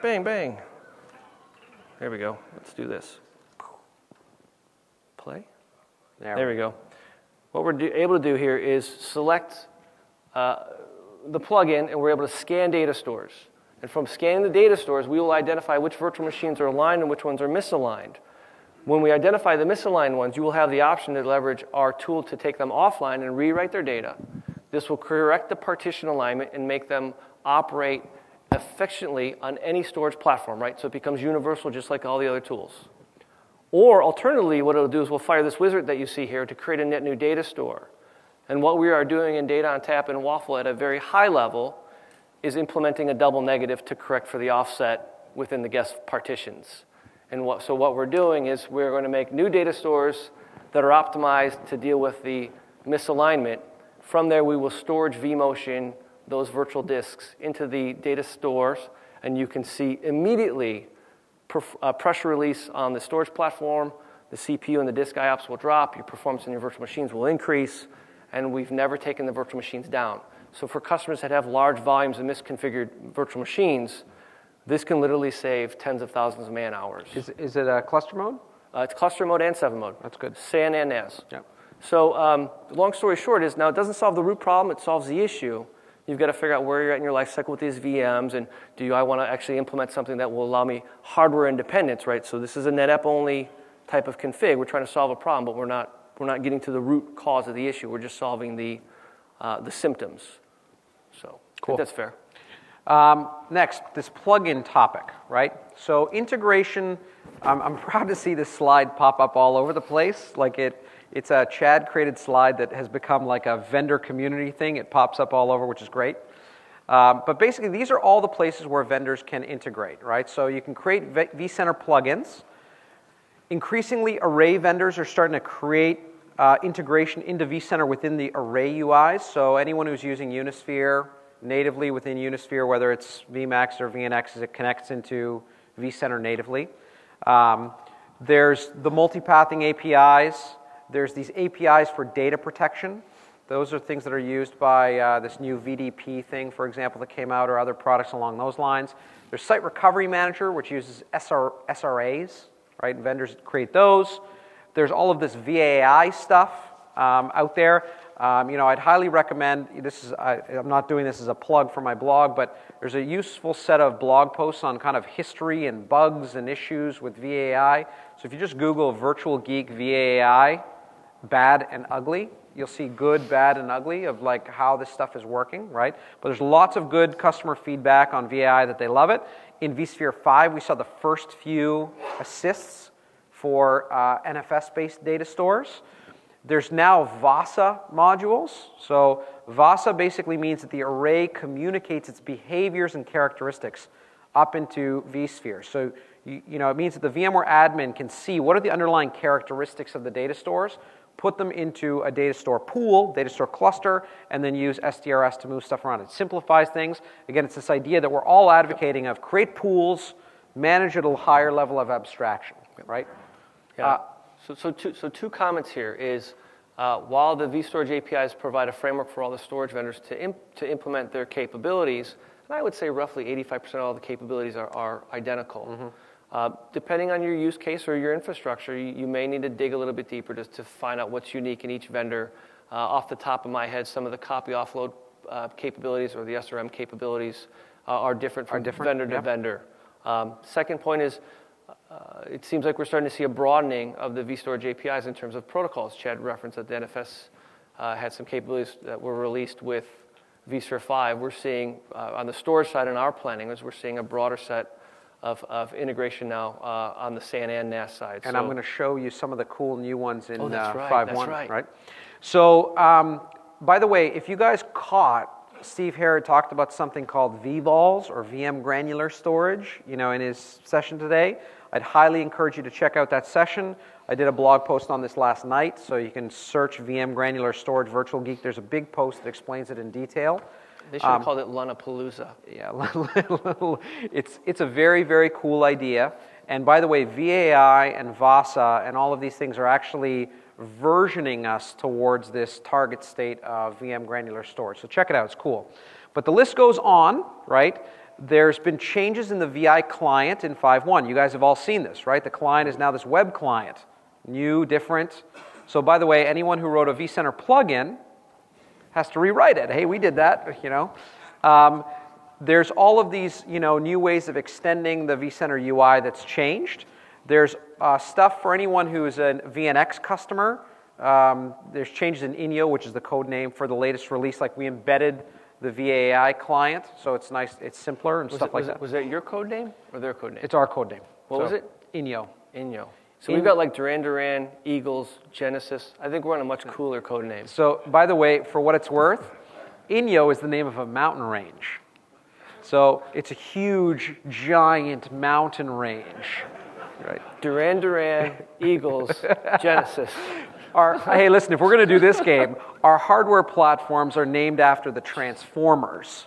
Bang, bang. There we go. Let's do this. Play. There we go. What we're able to do here is select the plugin, and we're able to scan data stores. And from scanning the data stores, we will identify which virtual machines are aligned and which ones are misaligned. When we identify the misaligned ones, you will have the option to leverage our tool to take them offline and rewrite their data. This will correct the partition alignment and make them operate efficiently on any storage platform, right? So it becomes universal just like all the other tools. Or alternatively, what it'll do is we'll fire this wizard that you see here to create a net new data store. And what we are doing in Data on Tap and Waffle at a very high level is implementing a double negative to correct for the offset within the guest partitions. And so what we're doing is we're going to make new data stores that are optimized to deal with the misalignment. From there, we will storage vMotion those virtual disks into the data stores, and you can see immediately pressure release on the storage platform, the CPU and the disk IOPS will drop, your performance in your virtual machines will increase, and we've never taken the virtual machines down. So for customers that have large volumes of misconfigured virtual machines, this can literally save tens of thousands of man hours. Is it a cluster mode? It's cluster mode and 7 mode. That's good. SAN and NAS. Yeah. So long story short is, now it doesn't solve the root problem, it solves the issue. You've got to figure out where you're at in your life cycle with these VMs, and I want to actually implement something that will allow me hardware independence, right? So this is a NetApp-only type of config. We're trying to solve a problem, but we're not getting to the root cause of the issue. We're just solving the symptoms. So cool. I think that's fair. Next, this plugin topic, right? So integration, I'm proud to see this slide pop up all over the place. Like it's a Chad-created slide that has become like a vendor community thing. It pops up all over, which is great. But basically, these are all the places where vendors can integrate, right? So you can create vCenter plugins. Increasingly, array vendors are starting to create integration into vCenter within the array UIs. So anyone who's using Unisphere natively within Unisphere, whether it's vMax or VNX, it connects into vCenter natively. There's the multipathing APIs. There's these APIs for data protection. Those are things that are used by this new VDP thing, for example, that came out, or other products along those lines. There's Site Recovery Manager, which uses SRAs, right? Vendors create those. There's all of this VAI stuff out there. I'd highly recommend, I'm not doing this as a plug for my blog, but there's a useful set of blog posts on kind of history and bugs and issues with VAI. So if you just Google Virtual Geek VAI, bad and ugly, you'll see good, bad, and ugly of like how this stuff is working, right? But there's lots of good customer feedback on VAI that they love it. In vSphere 5, we saw the first few assists for NFS-based data stores. There's now VASA modules. So VASA basically means that the array communicates its behaviors and characteristics up into vSphere. So it means that the VMware admin can see what are the underlying characteristics of the data stores, put them into a data store pool, data store cluster, and then use SDRS to move stuff around. It simplifies things. Again, it's this idea that we're all advocating of create pools, manage at a higher level of abstraction, right? Yeah. So two comments here is, while the vStorage APIs provide a framework for all the storage vendors to implement their capabilities, and I would say roughly 85% of all the capabilities are identical. Mm-hmm. Depending on your use case or your infrastructure, you may need to dig a little bit deeper just to find out what's unique in each vendor. Off the top of my head, some of the copy offload capabilities or the SRM capabilities are different from vendor to vendor. Second point is, it seems like we're starting to see a broadening of the vStorage APIs in terms of protocols. Chad referenced that the NFS had some capabilities that were released with vSphere 5. We're seeing, on the storage side in our planning, we're seeing a broader set of integration now on the SAN and NAS side. And I'm going to show you some of the cool new ones in 5.1. That's right. So, by the way, if you guys caught, Steve Harrod talked about something called vVols, or VM granular storage, in his session today. I'd highly encourage you to check out that session. I did a blog post on this last night, so you can search VM granular storage Virtual Geek. There's a big post that explains it in detail. They should have called it Lunapalooza. Yeah, it's a very, very cool idea. And by the way, VAI and VASA and all of these things are actually versioning us towards this target state of VM granular storage. So check it out, it's cool. But the list goes on, right? There's been changes in the VI client in 5.1. You guys have all seen this, right? The client is now this web client. New, different. So by the way, anyone who wrote a vCenter plugin has to rewrite it. Hey, we did that, There's all of these, new ways of extending the vCenter UI that's changed. There's stuff for anyone who is a VNX customer. There's changes in Inyo, which is the code name for the latest release. Like we embedded the VAI client, so it's nice, it's simpler and stuff like that. Was that your code name or their code name? It's our code name. What was it? Inyo. So we've got like Duran, Eagles, Genesis. I think we're on a much cooler code name. So by the way, for what it's worth, Inyo is the name of a mountain range. So it's a huge, giant mountain range. Right. Duran, Eagles, Genesis. Hey, listen, if we're going to do this game, our hardware platforms are named after the Transformers.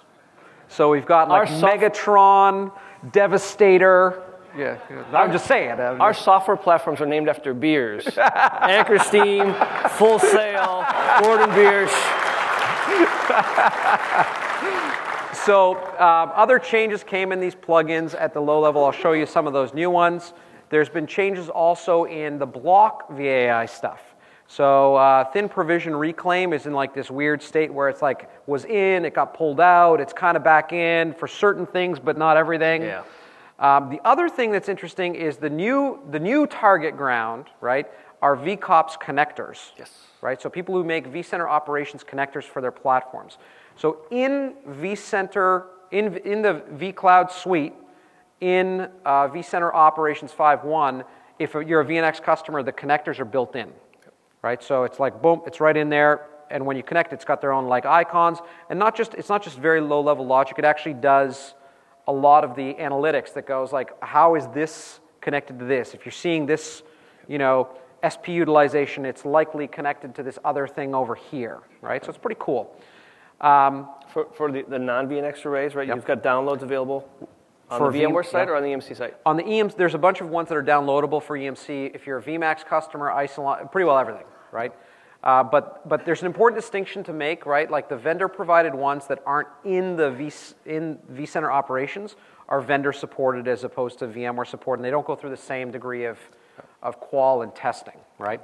So we've got like Megatron, Devastator, Yeah, I'm just saying. Our software platforms are named after beers. Anchor Steam, Full Sail, Gordon Beers. So other changes came in these plugins at the low level. I'll show you some of those new ones. There's been changes also in the block VAI stuff. So thin provision reclaim is in like this weird state where it's like was in, it got pulled out, it's kind of back in for certain things, but not everything. Yeah. The other thing that's interesting is the new target ground, right, are vCops connectors. Yes. Right? So people who make vCenter operations connectors for their platforms. So in vCenter, in the vCloud suite, in vCenter Operations 5.1, if you're a VNX customer, the connectors are built in. Right? So it's like, boom, it's right in there, and when you connect, it's got their own like icons, and it's not just very low-level logic, it actually does a lot of the analytics that goes like, how is this connected to this? If you're seeing this, SP utilization, it's likely connected to this other thing over here, right? So it's pretty cool. For the non-VNX arrays, right, you've got downloads available on the VMware site or on the EMC site? On the EMC, there's a bunch of ones that are downloadable for EMC. If you're a VMAX customer, Isilon, pretty well everything, right? But there's an important distinction to make, right? Like the vendor-provided ones that aren't in the vCenter operations are vendor-supported as opposed to VMware support, and they don't go through the same degree of qual and testing, right?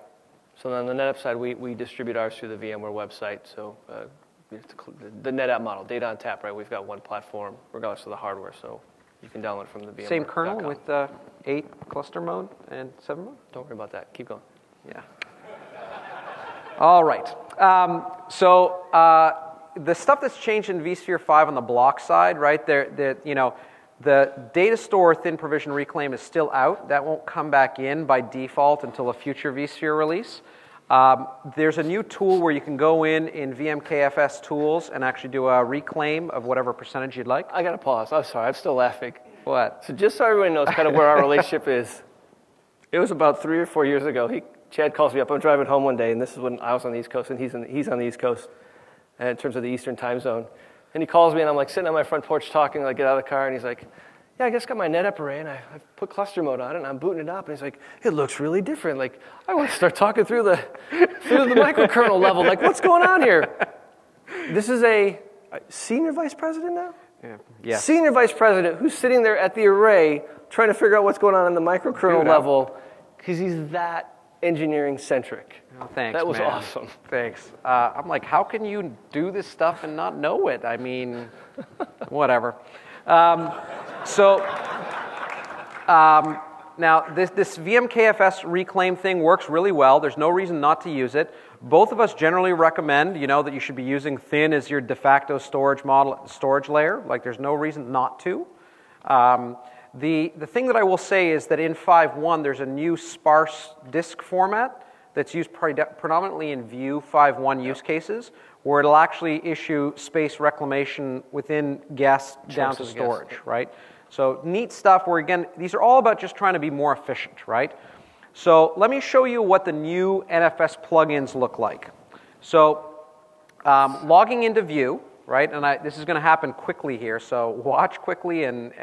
So on the NetApp side, we distribute ours through the VMware website. So the NetApp model, data on tap, right? We've got one platform, regardless of the hardware, so you can download from the VMware. Same kernel with 8 cluster mode and 7 mode? Don't worry about that. Keep going. Yeah. All right. So the stuff that's changed in vSphere 5 on the block side, right? The data store thin provision reclaim is still out. That won't come back in by default until a future vSphere release. There's a new tool where you can go in VMKFS tools and actually do a reclaim of whatever percentage you'd like. I got to pause. I'm sorry. I'm still laughing. What? So just so everyone knows kind of where our relationship is, it was about 3 or 4 years ago. Chad calls me up. I'm driving home one day, and this is when I was on the East Coast, and he's on the East Coast in terms of the Eastern time zone. And he calls me, and I'm like sitting on my front porch talking, like get out of the car, and he's like, yeah, I just got my NetApp array, and I put cluster mode on it, and I'm booting it up, and he's like, it looks really different. Like, I want to start talking through the microkernel level. Like, what's going on here? This is a senior vice president now? Yeah. Senior vice president who's sitting there at the array trying to figure out what's going on the microkernel level because he's that engineering-centric. Oh, thanks, that was man. awesome. Thanks. I'm like, how can you do this stuff and not know it? I mean, whatever. Now, this VMKFS reclaim thing works really well. There's no reason not to use it. Both of us generally recommend, that you should be using thin as your de facto storage layer. Like, there's no reason not to. The thing that I will say is that in 5.1, there's a new sparse disk format that's used predominantly in View 5.1 use cases, where it'll actually issue space reclamation within guest down to storage, right? So neat stuff where, again, these are all about just trying to be more efficient, right? So let me show you what the new NFS plugins look like. So logging into View, right? And this is going to happen quickly here, so watch quickly and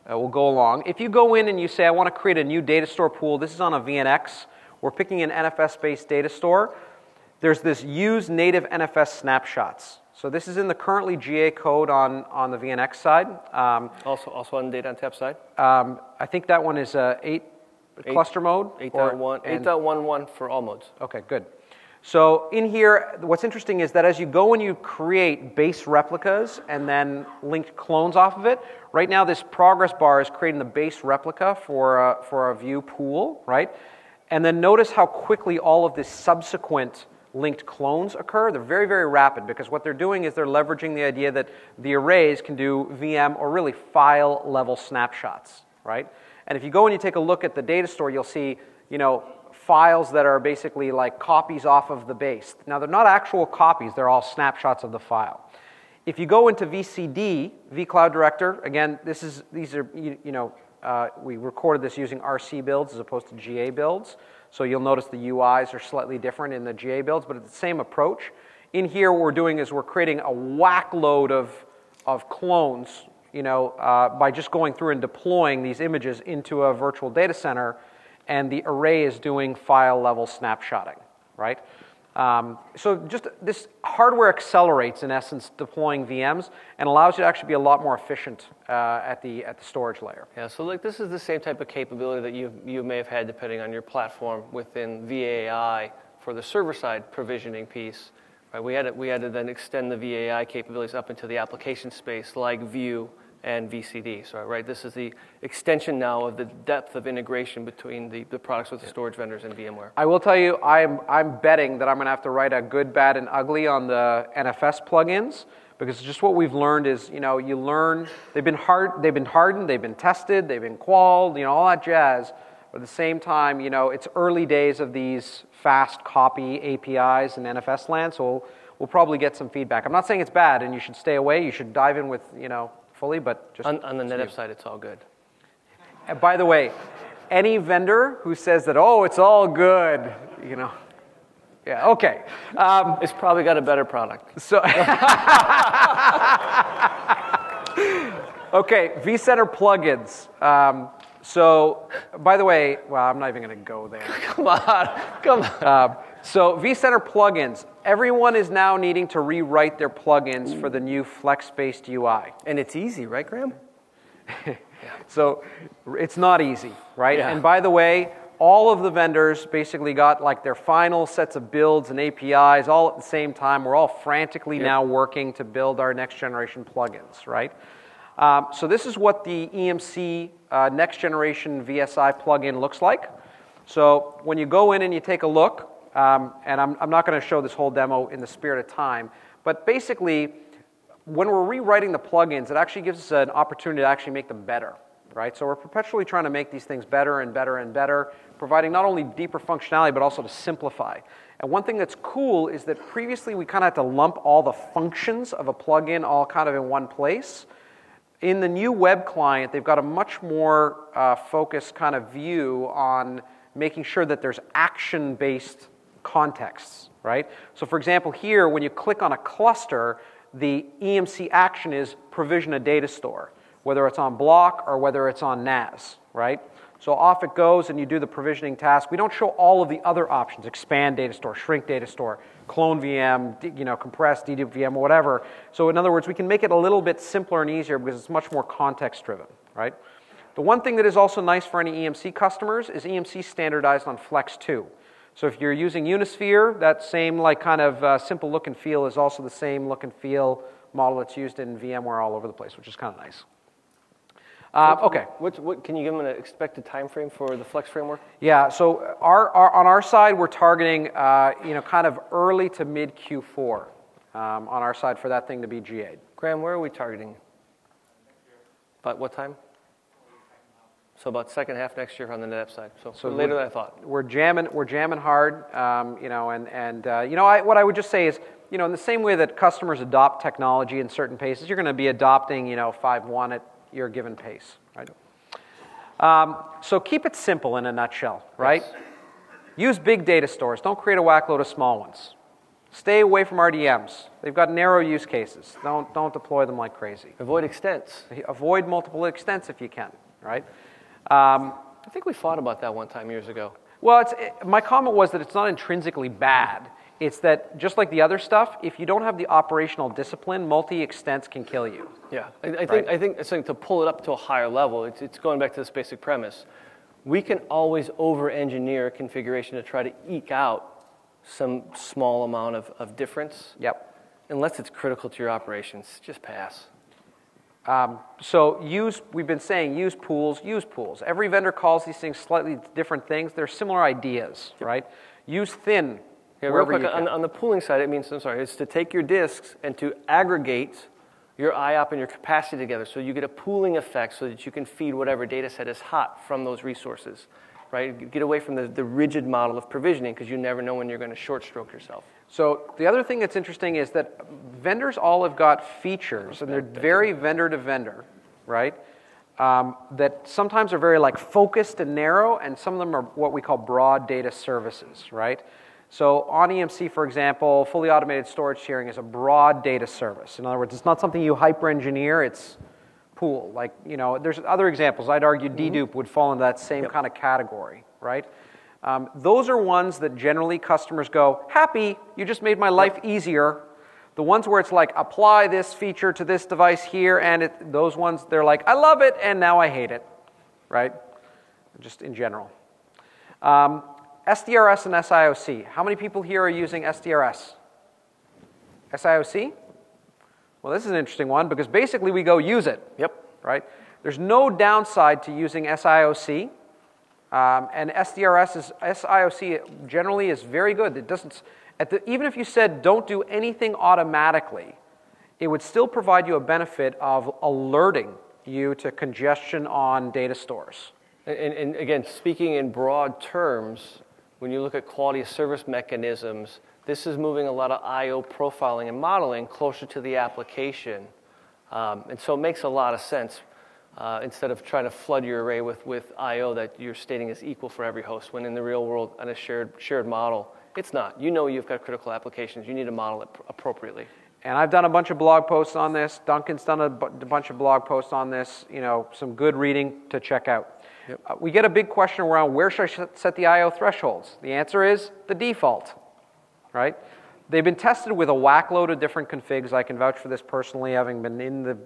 we'll go along. If you go in and you say, I want to create a new data store pool, this is on a VNX. We're picking an NFS-based data store. There's this use native NFS snapshots. So this is in the currently GA code on the VNX side. Also on data on tap side? I think that one is 8 cluster mode. 8.11 for all modes. Okay, good. So in here, what's interesting is that as you go and you create base replicas and then linked clones off of it, right now this progress bar is creating the base replica for a View pool, right? And then notice how quickly all of the subsequent linked clones occur. They're very, very rapid because what they're doing is they're leveraging the idea that the arrays can do VM or really file level snapshots, right? And if you go and you take a look at the data store, you'll see, files that are basically like copies off of the base. Now, they're not actual copies. They're all snapshots of the file. If you go into VCD, vCloud Director, again, these are we recorded this using RC builds as opposed to GA builds. So you'll notice the UIs are slightly different in the GA builds, but it's the same approach. In here, what we're doing is we're creating a whack load of clones by just going through and deploying these images into a virtual data center, and the array is doing file-level snapshotting, right? So just this hardware accelerates, in essence, deploying VMs and allows you to actually be a lot more efficient at the storage layer. Yeah, so like this is the same type of capability that you may have had depending on your platform within VAI for the server-side provisioning piece. Right? We had to then extend the VAI capabilities up into the application space like View and VCD. So, right, this is the extension now of the depth of integration between the products with the storage vendors and VMware. I will tell you, I'm betting that I'm going to have to write a good, bad, and ugly on the NFS plugins, because just what we've learned is, you learn, they've been hardened, they've been tested, they've been qualled, all that jazz. But at the same time, it's early days of these fast copy APIs and NFS land, so we'll probably get some feedback. I'm not saying it's bad and you should stay away. You should dive in with, fully, but just on the NetApp side, it's all good. And by the way, any vendor who says that, oh, it's all good, yeah, okay. It's probably got a better product. So, okay, vCenter plugins. So, by the way, well, I'm not even going to go there. Come on. So, vCenter plugins. Everyone is now needing to rewrite their plugins for the new Flex-based UI. And it's easy, right, Graham? So, it's not easy, right? Yeah. And by the way, all of the vendors basically got like their final sets of builds and APIs all at the same time. We're all frantically now working to build our next generation plugins, right? So this is what the EMC next generation VSI plugin looks like. So when you go in and you take a look, and I'm not going to show this whole demo in the spirit of time, but basically when we're rewriting the plugins, it actually gives us an opportunity to actually make them better, right? So we're perpetually trying to make these things better and better and better, providing not only deeper functionality, but also to simplify. And one thing that's cool is that previously we kind of had to lump all the functions of a plugin all kind of in one place. In the new web client, they've got a much more focused kind of view on making sure that there's action-based contexts, right? So for example, here, when you click on a cluster, the EMC action is provision a data store, whether it's on block or whether it's on NAS, right? So off it goes and you do the provisioning task. We don't show all of the other options, expand data store, shrink data store, clone VM, compress, dedupe VM, whatever. So in other words, we can make it a little bit simpler and easier because it's much more context driven, right? The one thing that is also nice for any EMC customers is EMC standardized on Flex 2. So if you're using Unisphere, that same kind of simple look and feel is also the same look and feel model that's used in VMware all over the place, which is kind of nice. Okay. What can you give them an expected time frame for the Flex framework? Yeah. So on our side, we're targeting kind of early to mid Q4 on our side for that thing to be GA'd. Graham, where are we targeting? About what time? So about second half next year on the NetApp side. So later than I thought. We're jamming hard. What I would just say is, in the same way that customers adopt technology in certain paces, you're going to be adopting 5.1 at your given pace, right? So keep it simple in a nutshell, right? Yes. Use big data stores. Don't create a whack load of small ones. Stay away from RDMs. They've got narrow use cases. Don't deploy them like crazy. Avoid extents. Avoid multiple extents if you can, right? I think we fought about that one time years ago. Well, my comment was that it's not intrinsically bad. It's that just like the other stuff, if you don't have the operational discipline, multi-extents can kill you. Yeah, I think it's like to pull it up to a higher level. It's going back to this basic premise. We can always over-engineer a configuration to try to eke out some small amount of difference. Yep. Unless it's critical to your operations, just pass. So we've been saying use pools. Every vendor calls these things slightly different things. They're similar ideas, right? Use thin. Yeah, real quick, on the pooling side, it's to take your disks and to aggregate your IOP and your capacity together so you get a pooling effect so that you can feed whatever data set is hot from those resources, right? Get away from the rigid model of provisioning because you never know when you're going to short stroke yourself. So the other thing that's interesting is that vendors all have got features, and they're very vendor to vendor, right? That sometimes are very focused and narrow, and some of them are what we call broad data services, right? So on EMC, for example, fully automated storage sharing is a broad data service. In other words, it's not something you hyper-engineer. It's pool. Like, you know, there's other examples. I'd argue dedupe would fall into that same kind of category, right? Those are ones that generally customers go, happy, you just made my life easier. The ones where it's like, apply this feature to this device here, and those ones, they're like, I love it, and now I hate it, right? Just in general. SDRS and SIOC. How many people here are using SDRS? SIOC? Well, this is an interesting one, because basically we go use it. Yep. Right? There's no downside to using SIOC. And SIOC generally is very good. It doesn't, even if you said don't do anything automatically, it would still provide you a benefit of alerting you to congestion on data stores. And again, speaking in broad terms, when you look at quality of service mechanisms, this is moving a lot of I/O profiling and modeling closer to the application. And so it makes a lot of sense instead of trying to flood your array with I/O that you're stating is equal for every host, when in the real world, on a shared model, it's not. You know you've got critical applications. You need to model it appropriately. And I've done a bunch of blog posts on this. Duncan's done a bunch of blog posts on this. You know, some good reading to check out. Yep. We get a big question around where should I set the I/O thresholds? The answer is the default, right? They've been tested with a whack load of different configs. I can vouch for this personally, having been in the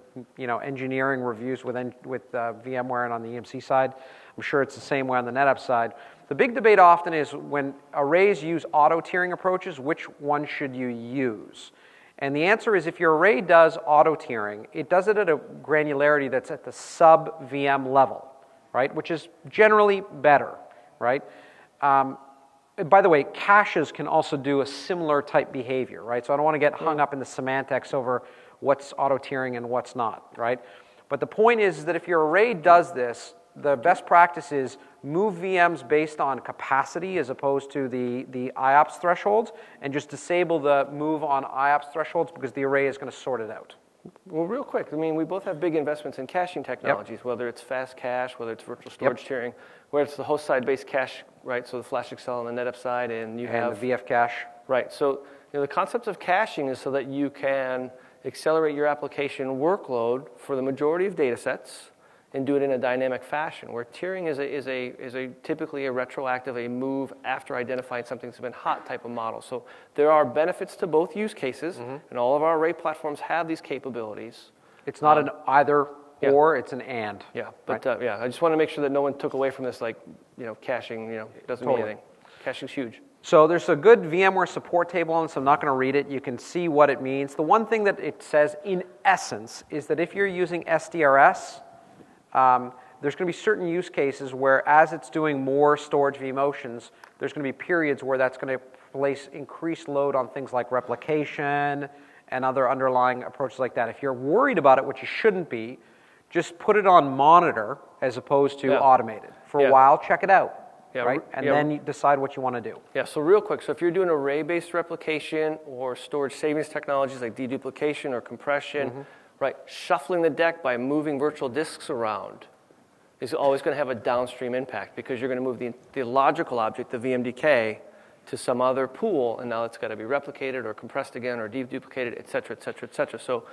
engineering reviews with VMware and on the EMC side. I'm sure it's the same way on the NetApp side. The big debate often is when arrays use auto-tiering approaches, which one should you use? And the answer is if your array does auto-tiering, it does it at a granularity that's at the sub-VM level, right? Which is generally better, right? By the way, caches can also do a similar type behavior, right? So I don't want to get hung up in the semantics over what's auto-tiering and what's not, right? But the point is that if your array does this, the best practice is move VMs based on capacity as opposed to the IOPS thresholds, and just disable the move on IOPS thresholds because the array is going to sort it out. Well, real quick, I mean, we both have big investments in caching technologies, whether it's fast cache, whether it's virtual storage tiering, whether it's the host side-based cache, right? So the FlashXL on the NetApp side, and you have the VF cache. Right. So the concept of caching is so that you can accelerate your application workload for the majority of data sets and do it in a dynamic fashion, where tiering is typically a retroactive, a move after identifying something that's been hot type of model. So there are benefits to both use cases, and all of our array platforms have these capabilities. It's not an either or, it's an and. Yeah, but I just want to make sure that no one took away from this like, caching, doesn't mean anything. Caching's huge. So there's a good VMware support table on this. I'm not going to read it. You can see what it means. The one thing that it says in essence is that if you're using SDRS, there's going to be certain use cases where as it's doing more storage vMotions, there's going to be periods where that's going to place increased load on things like replication and other underlying approaches like that. If you're worried about it, which you shouldn't be, just put it on monitor as opposed to automated. For a while, check it out. Right? And then you decide what you want to do. Yeah, so real quick, so if you're doing array-based replication or storage savings technologies like deduplication or compression, right, shuffling the deck by moving virtual disks around is always going to have a downstream impact because you're going to move the logical object, the VMDK, to some other pool, and now it's got to be replicated or compressed again or deduplicated, et cetera, et cetera, et cetera. So,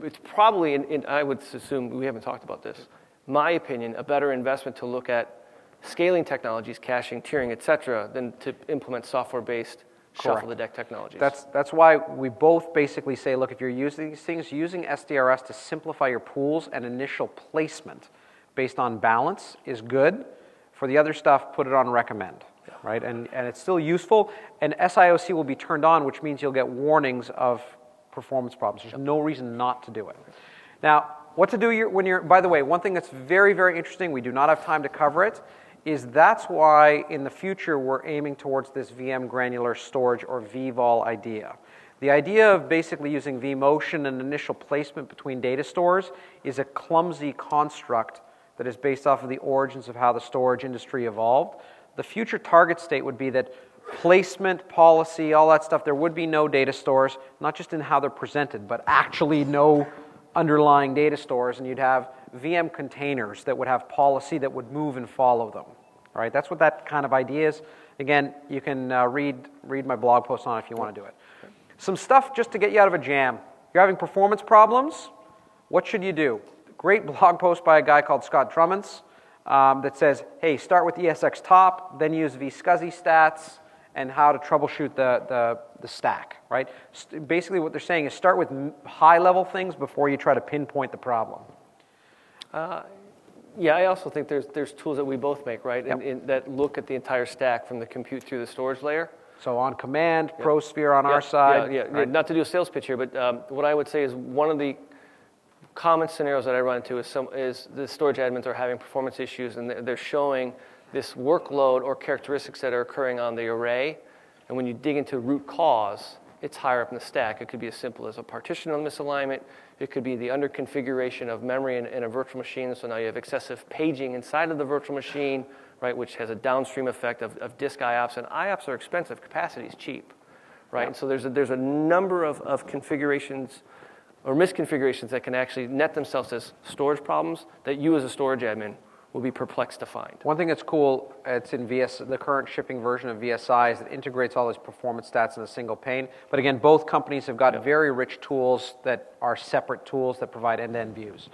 it's probably, I would assume, we haven't talked about this, my opinion, a better investment to look at scaling technologies, caching, tiering, et cetera, than to implement software-based shuffle the deck technologies. That's why we both basically say, look, if you're using these things, using SDRS to simplify your pools and initial placement based on balance is good. For the other stuff, put it on recommend, right? And it's still useful. And SIOC will be turned on, which means you'll get warnings of performance problems. There's no reason not to do it. Now, what to do when you're, by the way, one thing that's very, very interesting, we do not have time to cover it, is that's why in the future we're aiming towards this VM granular storage or vVol idea. The idea of basically using vMotion and initial placement between data stores is a clumsy construct that is based off of the origins of how the storage industry evolved. The future target state would be that placement, policy, all that stuff, there would be no data stores, not just in how they're presented, but actually no underlying data stores, and you'd have VM containers that would have policy that would move and follow them. All right, that's what that kind of idea is. Again, you can read my blog post on it if you want to do it. Some stuff just to get you out of a jam. You're having performance problems. What should you do? great blog post by a guy called Scott Drummond's that says, hey, start with ESX top, then use vSCSI stats, and how to troubleshoot the stack, right? Basically what they're saying is start with high-level things before you try to pinpoint the problem. Yeah, I also think there's tools that we both make, right, Yep. that look at the entire stack from the compute through the storage layer. So on command, ProSphere on our side. Yeah. Right? Not to do a sales pitch here, but what I would say is one of the common scenarios that I run into is the storage admins are having performance issues, and they're showing this workload or characteristics that are occurring on the array. And when you dig into root cause, it's higher up in the stack. It could be as simple as a partition on misalignment. It could be the under-configuration of memory in a virtual machine, so now you have excessive paging inside of the virtual machine, right, which has a downstream effect of disk IOPS. And IOPS are expensive. Capacity is cheap, right? Yeah. And so there's a number of configurations or misconfigurations that can actually net themselves as storage problems that you as a storage admin will be perplexed to find. One thing that's cool, it's in the current shipping version of VSI, is it integrates all these performance stats in a single pane. But again, both companies have got very rich tools that are separate tools that provide end-to-end views.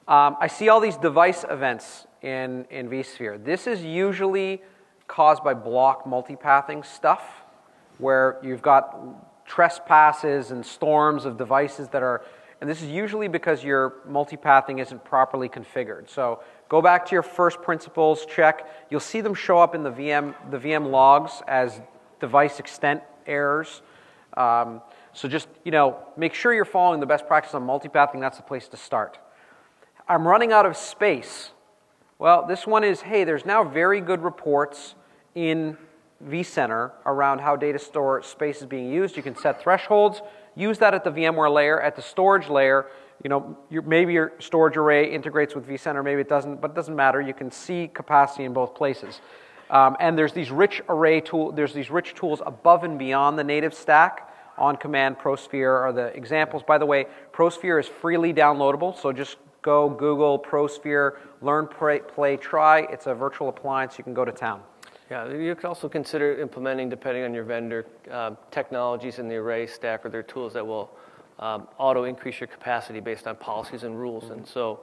I see all these device events in vSphere. This is usually caused by block multipathing stuff, where you've got trespasses and storms of devices that are, and this is usually because your multipathing isn't properly configured. So go back to your first principles, check. You'll see them show up in the VM logs as device extent errors. So just, make sure you're following the best practice on multipathing. That's the place to start. I'm running out of space. Well, this one is, hey, there's now very good reports in vCenter around how data store space is being used. You can set thresholds. Use that at the VMware layer. At the storage layer, maybe your storage array integrates with vCenter, maybe it doesn't, but it doesn't matter. You can see capacity in both places. And there's these rich tools above and beyond the native stack. On command, ProSphere are the examples. By the way, ProSphere is freely downloadable, so just go Google ProSphere, learn, play, try. It's a virtual appliance. You can go to town. Yeah, you could also consider implementing, depending on your vendor, technologies in the array stack or their tools that will auto-increase your capacity based on policies and rules. Mm-hmm. And so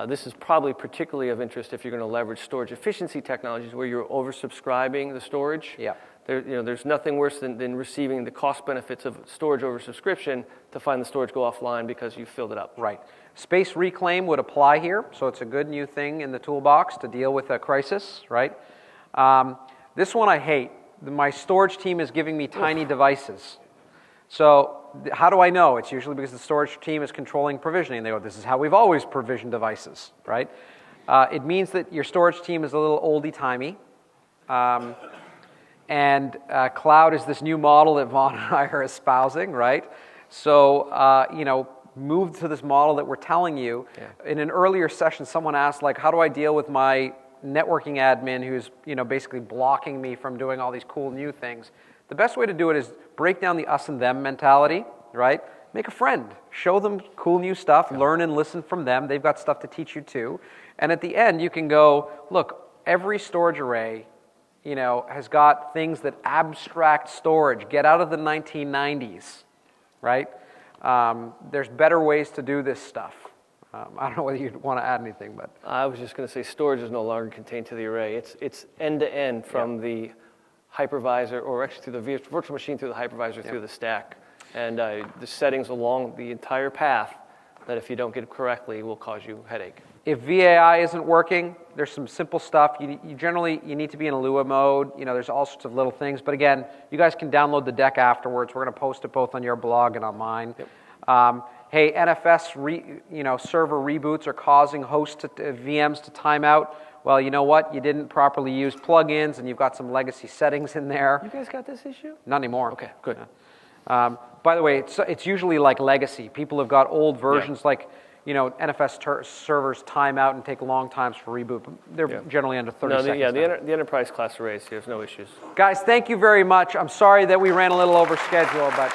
this is probably particularly of interest if you're going to leverage storage efficiency technologies where you're oversubscribing the storage. Yeah. There's nothing worse than receiving the cost benefits of storage oversubscription to find the storage go offline because you filled it up. Right. Space reclaim would apply here, so it's a good new thing in the toolbox to deal with a crisis, right? This one I hate. My storage team is giving me tiny devices. So how do I know? It's usually because the storage team is controlling provisioning. They go, this is how we've always provisioned devices, right? It means that your storage team is a little oldie-timey. And cloud is this new model that Vaughn and I are espousing, right? So, move to this model that we're telling you. Yeah. In an earlier session, someone asked, how do I deal with my networking admin who's, basically blocking me from doing all these cool new things? The best way to do it is break down the us and them mentality, right? Make a friend. Show them cool new stuff. Learn and listen from them. They've got stuff to teach you too. And at the end, you can go, look, every storage array, has got things that abstract storage. Get out of the 1990s, right? There's better ways to do this stuff. I don't know whether you'd want to add anything, but I was just going to say storage is no longer contained to the array. It's end-to-end from the hypervisor, or actually through the virtual machine, through the hypervisor, through the stack. And the settings along the entire path that if you don't get it correctly will cause you headache. If VAI isn't working, there's some simple stuff. You need to be in a Lua mode. There's all sorts of little things. But again, you guys can download the deck afterwards. We're going to post it both on your blog and on mine. Yep. Hey, NFS server reboots are causing hosts VMs to time out. Well, you know what? You didn't properly use plugins, and you've got some legacy settings in there. You guys got this issue? Not anymore. Okay, good. By the way, it's usually like legacy. People have got old versions NFS servers time out and take long times for reboot. They're generally under 30 seconds. The enterprise class arrays, there's no issues. Guys, thank you very much. I'm sorry that we ran a little over schedule, but